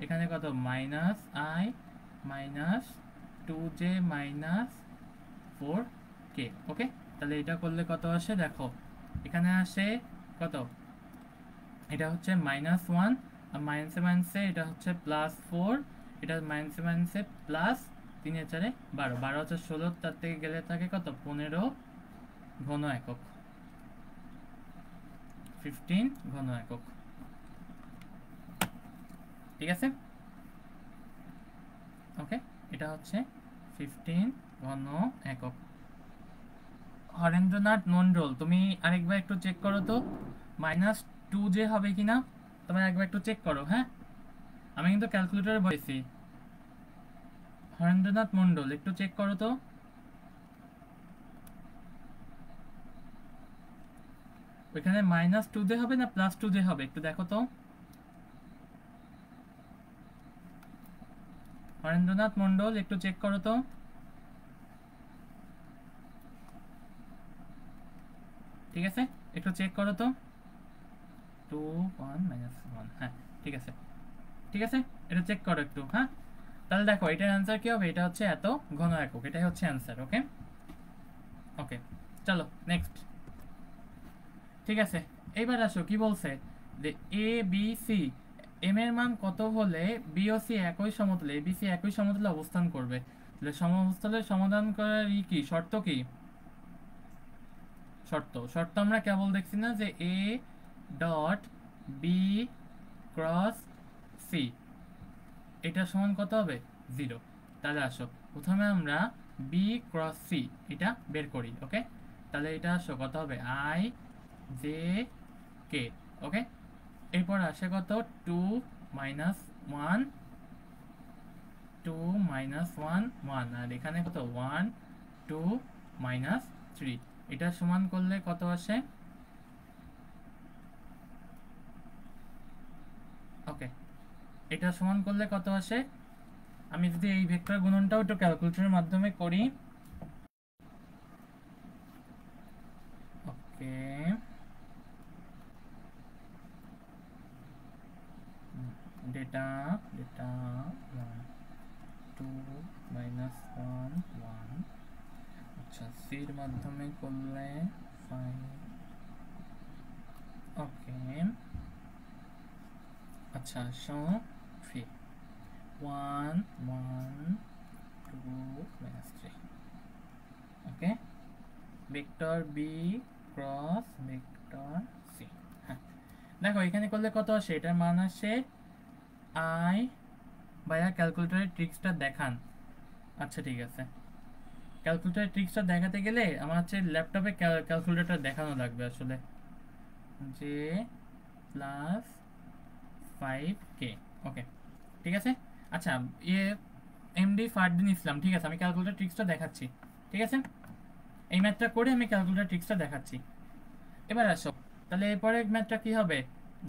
এখানে কত minus I minus 2j minus 4k। ওকে, তাহলে এটা করলে কত আসে দেখো, এখানে আসে কত, এটা হচ্ছে -1, আর মাইনাসে মাইনাসে এটা হচ্ছে +4, এটা মাইনাসে মাইনাসে প্লাস 3 এর 4 12, 12 হচ্ছে 16, তার থেকে গেলে থাকে কত 15 ঘন একক, 15 ঘন একক। ঠিক আছে, ওকে, এটা হচ্ছে 15 ঘন একক। হরেন্দ্রনাথ মন্ডল, তুমি আরেকবার একটু চেক করো তো -2j হবে কিনা, তুমি একবার একটু চেক করো। হ্যাঁ, আমি কিন্তু ক্যালকুলেটরে বলেছি। হরেন্দ্রনাথ মন্ডল একটু চেক করো তো, ওইখানে -2j হবে না +2j হবে, একটু দেখো তো। হরেন্দ্রনাথ মন্ডল একটু চেক করো তো। ঠিক আছে, একটু চেক করো তো, 2 1 -1, হ্যাঁ ঠিক আছে, ঠিক আছে, এটা চেক করো একটু। হ্যাঁ, তাহলে দেখো এটার অ্যান্সার কি হবে, এটা হচ্ছে এত ঘন একক, এটাই হচ্ছে অ্যান্সার। ওকে, ওকে, চলো নেক্সট। ঠিক আছে, এইবার আসো কি বলছে, যে এ বি সি এম এর মান কত হলে বি ও সি একই সমতলে, এ বি সি একই সমতলে অবস্থান করবে। তাহলে সমস্থলের সমাধান করার কি শর্ত কি, শর্ত শর্ত আমরা কেবল দেখছি না যে A dot B cross C এটা সমান কত হবে 0। তাহলে আসো প্রথমে আমরা বি ক্রস সি এটা বের করি। ওকে, তাহলে এটা আসো কত হবে আই জে কে। ওকে, এরপর আসে কত 2 -1 2 -1 1, আর এখানে কত 1 2 -3, এটা সমান করলে কত আসে। ওকে, এটা সমান করলে কত আসে, আমি যদি এই ভেক্টর গুণনটাও একটু ক্যালকুলেটরের মাধ্যমে করি, ডেটা ডেটা 2 মাইনাস 1 1। আচ্ছা সির মাধ্যমে করলে 5। ওকে আচ্ছা so 3 1 1 2 minus 3। Okay vector B cross vector C. হ্যাঁ দেখো এখানে করলে কত আসে, এটার মান আসে আই। ভাইয়া ক্যালকুলেটরের ট্রিক্সটা দেখান। আচ্ছা ঠিক আছে, ক্যালকুলেটরের ট্রিক্সটা দেখাতে গেলে আমার হচ্ছে ল্যাপটপে ক্যালকুলেটর দেখানো লাগবে আসলে। যে প্লাস 5k। ওকে ঠিক আছে। আচ্ছা এমডি ফারদিন ইসলাম, ঠিক আছে আমি ক্যালকুলেটর ট্রিক্সটা দেখাচ্ছি। ঠিক আছে এই ম্যাথটা করে আমি ক্যালকুলেটর ট্রিক্সটা দেখাচ্ছি। এবার আসো তাহলে এরপরে ম্যাথটা কি হবে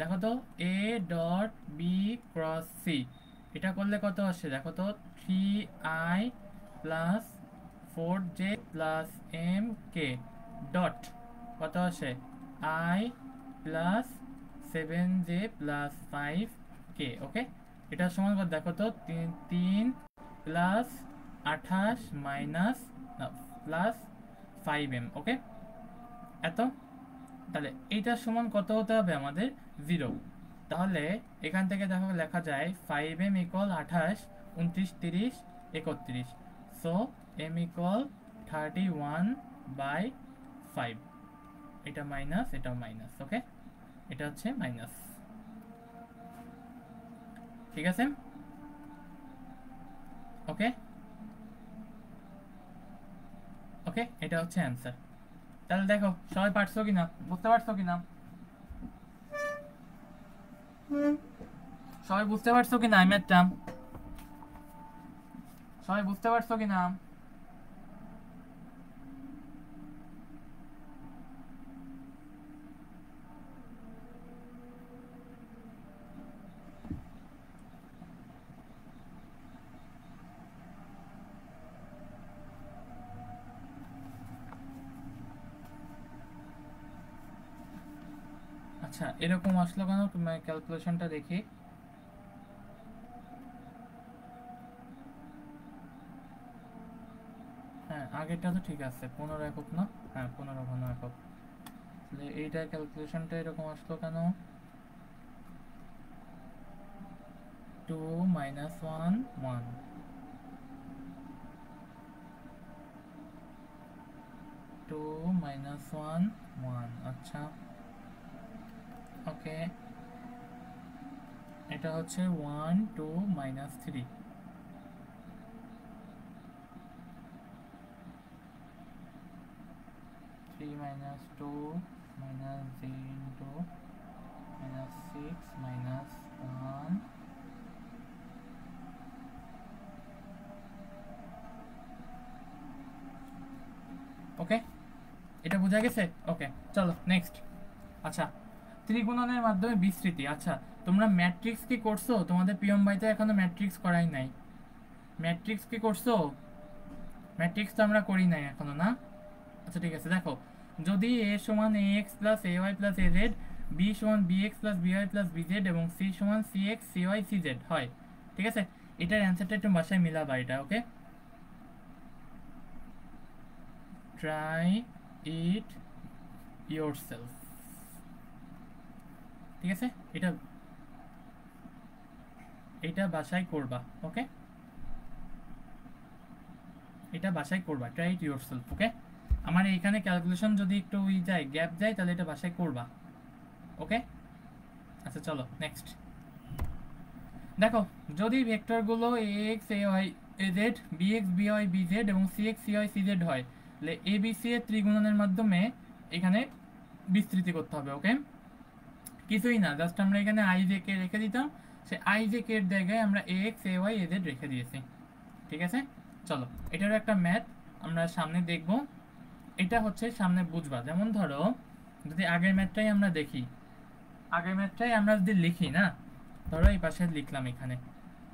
দেখো তো, A dot B cross C, এটা করলে কত আসে দেখো তো, 3i plus 4j plus M K dot কত আসে i plus 7j plus 5k। ওকে এটা সমান কত দেখো তো, 3 প্লাস 28 মাইনাস প্লাস 5m। ওকে এত, তাহলে এইটার সমান কত হতে হবে আমাদের 0। তাহলে এখান থেকে দেখো লেখা যায় 5m equal 28 29 30 31। So m equal 31/5। এটা মাইনাস এটাও মাইনাস। ওকে এটা হচ্ছে মাইনাস। ঠিক আছে ওকে ওকে এটা হচ্ছে অ্যান্সার। তাহলে দেখো সবাই পারছো কিনা, বুঝতে পারছো কিনা, সবাই বুঝতে পারছো কিনা এই ম্যাথটা, সবাই বুঝতে পারছো কিনা? আচ্ছা এরকম আসলো কেন, তোমার ক্যালকুলেশনটা দেখি। হ্যাঁ আগেরটা তো ঠিক আছে, 15 একক না, হ্যাঁ 15 ঘন একক। তাহলে এইটার ক্যালকুলেশনটা এরকম আসলো কেন, 2 মাইনাস 1 1 2 মাইনাস 1 1। আচ্ছা ওকে এটা হচ্ছে 1 2 minus 3। 3 minus 2 minus 0 minus 6 minus 1। ওকে এটা বোঝা গেছে। ওকে চলো নেক্সট। আচ্ছা ত্রিগুণনের মাধ্যমে বিস্তৃতি। আচ্ছা তোমরা ম্যাট্রিক্স কি করছো, তোমাদের পিএম বাইতে এখনো ম্যাট্রিক্স করাই নাই। ম্যাট্রিক্স কি করছো, ম্যাট্রিক্স তো আমরা করি নাই এখনো না। আচ্ছা ঠিক আছে দেখো, যদি এ সমান A X plus A Y plus A Z, B সমান B X plus B Y plus B Z এবং সি সমান C X C Y C Z হয়, ঠিক আছে এটার অ্যান্সারটা একটু বাসায় মিলাবা এটা। Okay try it yourself. ঠিক আছে এটা এটা বাসায় করবা। ওকে এটা বাসায় করবা, ট্রাই ইট ইয়োরসেলফ। ওকে আমার এইখানে ক্যালকুলেশন যদি একটু যায় গ্যাপ যায় তাহলে এটা বাসায় করবা। ওকে আচ্ছা চলো নেক্সট। দেখো যদি ভেক্টরগুলো A X A Y A Z B X B Y B Z এবং C X C Y C Z হয়, তাহলে এ বি সি এর ত্রিগুণনের মাধ্যমে এখানে বিস্তৃতি করতে হবে। ওকে কিছুই না, জাস্ট আমরা এখানে আই জে কে রেখে দিতাম, সে আই জে কে এর জায়গায় আমরা A X A Y A Z রেখে দিয়েছি। ঠিক আছে চলো এটারও একটা ম্যাথ আমরা সামনে দেখব, এটা হচ্ছে সামনে বুঝবা। যেমন ধরো যদি আগের ম্যাথটাই আমরা দেখি, আগের ম্যাথটাই আমরা যদি লিখি না, ধরো এই পাশে লিখলাম, এখানে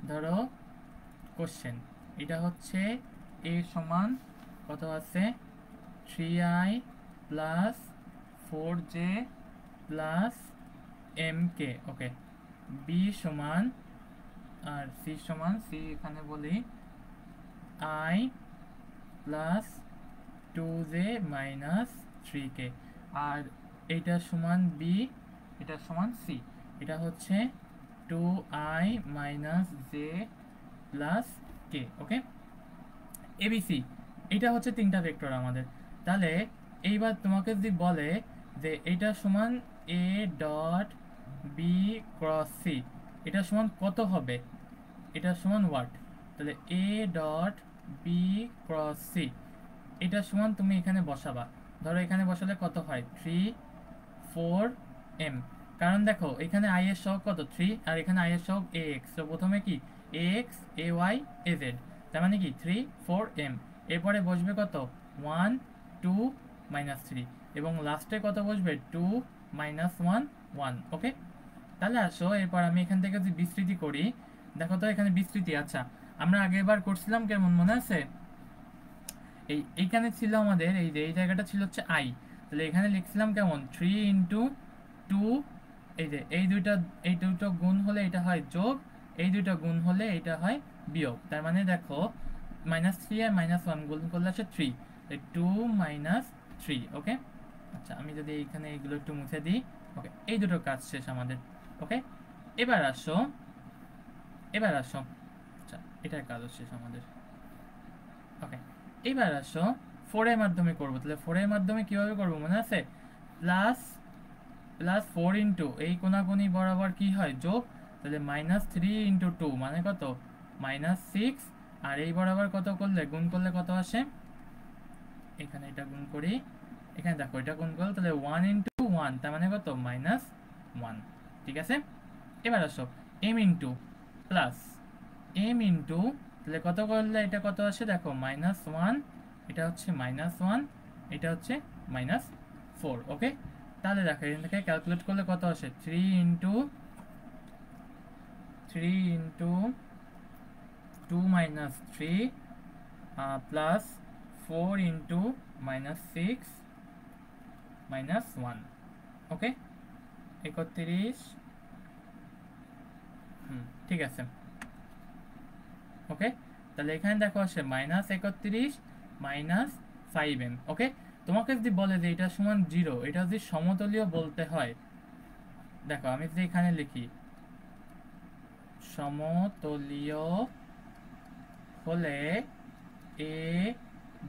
ধরো কোশ্চেন এটা হচ্ছে এ সমান কত আছে 3i plus 4j plus mk। ওকে বি সমান আর সি সমান সি এখানে বলি I plus 2j minus 3k, আর এইটা সমান বি, এটা সমান সি, এটা হচ্ছে 2i মাইনাস জে প্লাস কে। ওকে, এবিসি এটা হচ্ছে তিনটা ভেক্টর আমাদের। তাহলে এইবার তোমাকে যদি বলে যে এটা সমান A dot B cross C, এটা সমান কত হবে, এটা সমান হোয়াট, তাহলে A dot B cross C এটা সমান তুমি এখানে বসাবা। ধরো এখানে বসালে কত হয় 3 4 m, কারণ দেখো এখানে আই এর সহগ কত 3 আর এখানে আই এর সহগ এ এক্স, তো প্রথমে কি A X A Y A Z, তার মানে কি 3 4 m, এরপরে বসবে কত 1 2 -3 এবং লাস্টে কত বসবে 2 -1 1। ওকে, তাহলে আসো এরপর আমি এখান থেকে যদি বিস্তৃতি করি, দেখো তো এখানে বিস্তৃতি, আচ্ছা আমরা আগেরবার করছিলাম কেমন মনে আছে, এইখানে ছিল আমাদের এই যে এই জায়গাটা ছিল হচ্ছে আই, তাহলে এখানে লিখছিলাম কেমন 3 ইন্টু 2, এই যে এই দুটো গুণ হলে এটা হয় যোগ, এই দুটো গুণ হলে এটা হয় বিয়োগ, তার মানে দেখো -3 আর -1 গুণ করলে আছে 3, 2 -3। ওকে, আচ্ছা আমি যদি এইখানে এইগুলো একটু মুছে দিই। ওকে, এই দুটো কাজ শেষ আমাদের। ওকে, এবার আসো আচ্ছা এটার কাজ শেষ আমাদের। ওকে, এবার আসো 4 এর মাধ্যমে করবো, তাহলে 4 এর মাধ্যমে কিভাবে করবো মনে আছে, প্লাস 4 ইন্টু এই কোনাকুনি বরাবর কি হয় যোগ, তাহলে -3 ইন্টু 2 মানে কত -6, আর এই বরাবর কত করলে গুণ করলে কত আসে, এখানে এটা গুণ করি, এখানে দেখো এটা গুণ করলে তাহলে 1 ইন্টু 1 তার মানে কত -1। ঠিক আছে, এবার আসো m into plus m into, তাহলে কত করলে এটা কত আসে দেখো -1, এটা হচ্ছে -1, এটা হচ্ছে -4। ওকে, তাহলে দেখো এখান থেকে ক্যালকুলেট করলে কত আসে 3 ইন্টু 2 -3 প্লাস 4 ইন্টু -6 -1। ওকে, 31, ঠিক আছে। ওকে, তাহলে এখানে দেখো আসে -31 -5m। ওকে, তোমাকে যদি বলে যে এটা সমান 0, এটা যদি সমতলীয় বলতে হয়, দেখো আমি যদি এখানে লিখি সমতলীয় হলে A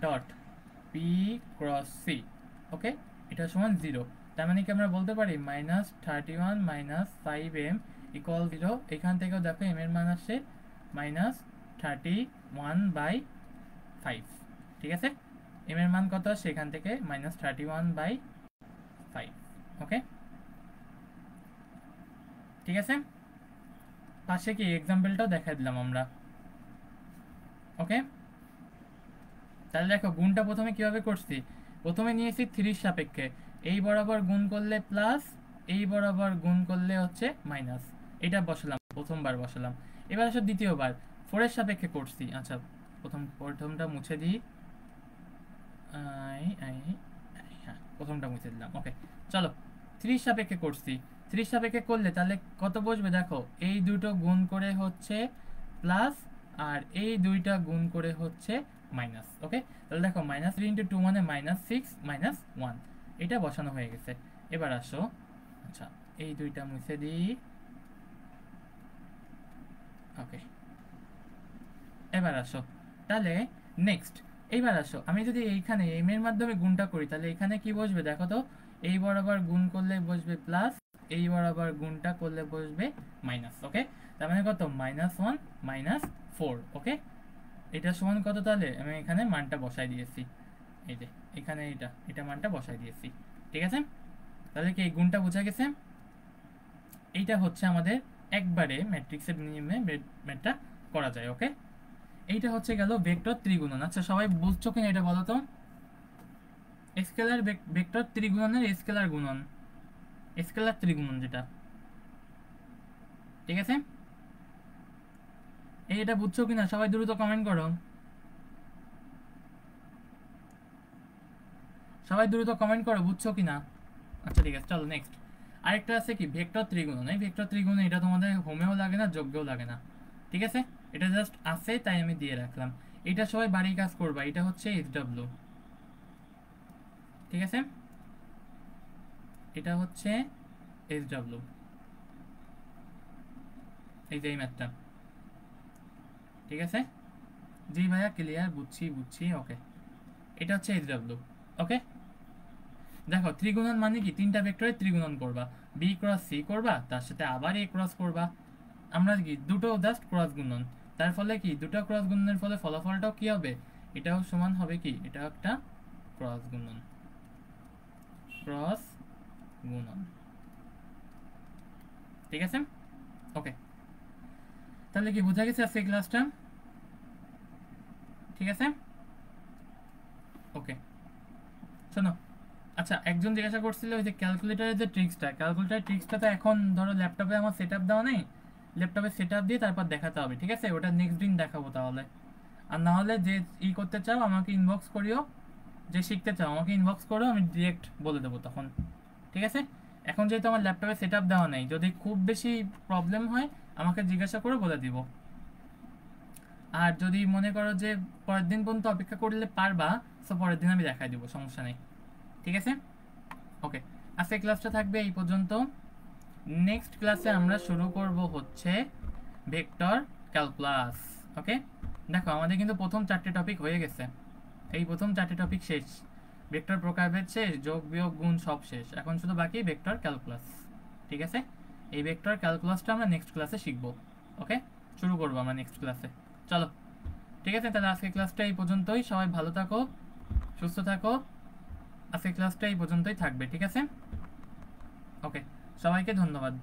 dot B cross C, okay এটা সমান 0, তার মানে কি আমরা বলতে পারি -31 -5m ইকুয়াল 0। এখান থেকেও দেখো m এর মান আসে -31/5। ঠিক আছে, m এর মান কত আসে এখান থেকে -31/5। ওকে, ঠিক আছে, পাশে কি এক্সাম্পলটাও দেখা দিলাম আমরা। ওকে, তাহলে দেখো গুণটা প্রথমে কিভাবে করছি, প্রথমে নিয়েছি 3 সাপেক্ষে, এই বরাবর গুণ করলে প্লাস, এই বরাবর গুণ করলে হচ্ছে মাইনাস, এটা বসালাম প্রথমবার বসালাম। এবার আসো দ্বিতীয়বার 4 এর সাপেক্ষে করছি, আচ্ছা প্রথমটা মুছে দিই, হ্যাঁ প্রথমটা মুছে দিলাম। ওকে, চলো 3 সাপেক্ষে করছি, 3 সাপেক্ষে করলে তাহলে কত বসবে দেখো, এই দুটো গুণ করে হচ্ছে প্লাস, আর এই দুইটা গুণ করে হচ্ছে মাইনাস। ওকে, তাহলে দেখো -3 ইন্টু 2 মানে -6 -1, এটা বসানো হয়ে গেছে। এবার আসো, আচ্ছা এই দুইটা মুছে দিই। ওকে, এবার আসো তাহলে নেক্সট, এইবার আসো আমি যদি এইখানে m এর মাধ্যমে গুণটা করি, তাহলে এখানে কি বসবে দেখো তো, এই বরাবর গুণ করলে বসবে প্লাস, এই বরাবর গুণটা করলে বসবে মাইনাস। ওকে, তার মানে কত -1 -4। ওকে, এটা সমান কত, তাহলে আমি এখানে মানটা বসাই দিয়েছি, এই যে এখানে এটা মানটা বসাই দিয়েছি। ঠিক আছে, তাহলে কি এই গুণটা বোঝা গেছে, এইটা হচ্ছে আমাদের একবারে ম্যাট্রিক্সের নিয়মে ম্যাথটা করা যায়। ওকে, এইটা হচ্ছে গেল ভেক্টর ত্রিগুণন। আচ্ছা সবাই বুঝছো কিনা এটা বলো তো, স্কেলার ভেক্টর ত্রিগুণনের স্কেলার গুণন, স্কেলার ত্রিগুণন যেটা, ঠিক আছে, এটা বুঝছো কিনা সবাই দ্রুত কমেন্ট করো, সবাই দ্রুত কমেন্ট করো বুঝছো কিনা। আচ্ছা ঠিক আছে, চলো নেক্সট। আরেকটা আছে কি ভেক্টর ত্রিগুণন, এই ভেক্টর ত্রিগুণন এটা তোমাদের হোমেও লাগে না, যোগ্যও লাগে না, ঠিক আছে, এটা জাস্ট আছে তাই আমি দিয়ে রাখলাম। এটা সবাই বাড়ির কাজ করবা, এটা হচ্ছে SW, ঠিক আছে, এটা হচ্ছে SW, এই যে এই ম্যাথটা, ঠিক আছে। জি ভাইয়া ক্লিয়ার, বুঝছি বুঝছি, ওকে। এটা হচ্ছে SW, ওকে। দেখো ত্রিগুণন মানে কি, তিনটা ভেক্টরে ত্রিগুণন করবা, বি ক্রস সি করবা, তার সাথে আবার এ ক্রস করবা, আমরা কি দুটো জাস্ট ক্রস গুণন, তার ফলে কি দুটো ক্রস গুণনের ফলে ফলাফলটাও কি হবে, এটাও সমান হবে কি, এটাও একটা ক্রস গুণন, ক্রস গুণন, ঠিক আছে, ওকে। তাহলে কি বোঝা গেছে আজকে ক্লাসটা, ঠিক আছে, ওকে। শোনো, আচ্ছা একজন জিজ্ঞাসা করছিল ওই যে ক্যালকুলেটারের যে ট্রিক্সটা, ক্যালকুলেটারের ট্রিক্সটা তো এখন ধরো ল্যাপটপে আমার সেট আপ দেওয়া নেই, ল্যাপটপে সেট আপ দিয়ে তারপর দেখাতে হবে, ঠিক আছে, ওটা নেক্সট দিন দেখাবো তাহলে। আর না হলে যে করতে চাও আমাকে ইনবক্স করিও, যে শিখতে চাও আমাকে ইনবক্স করো, আমি ডিরেক্ট বলে দেবো তখন, ঠিক আছে। এখন যেহেতু আমার ল্যাপটপে সেট আপ দেওয়া নেই, যদি খুব বেশি প্রবলেম হয় আমাকে জিজ্ঞাসা করে বলে দিব। আর যদি মনে করো যে পরের দিন পর্যন্ত অপেক্ষা করলে পারবা, সো পরের দিন আমি দেখাই দিব, সমস্যা নেই, ঠিক আছে, ওকে। আজকে ক্লাসটা থাকবে এই পর্যন্ত। নেক্সট ক্লাসে আমরা শুরু করব হচ্ছে ভেক্টর ক্যালকুলাস, ওকে। দেখো আমাদের কিন্তু প্রথম 4টে টপিক হয়ে গেছে, এই প্রথম 4টে টপিক শেষ, ভেক্টর প্রকারভেদ শেষ, যোগ বিয়োগ গুণ সব শেষ, এখন শুধু বাকি ভেক্টর ক্যালকুলাস, ঠিক আছে। এই ভেক্টর ক্যালকুলাসটা আমরা নেক্সট ক্লাসে শিখব, ওকে, শুরু করবো আমরা নেক্সট ক্লাসে। চলো, ঠিক আছে, তাহলে আজকে ক্লাসটা এই পর্যন্তই, সবাই ভালো থাকো, সুস্থ থাকো, আজকে ক্লাসটা এই পর্যন্তই থাকবে, ঠিক আছে, ওকে, সবাইকে ধন্যবাদ।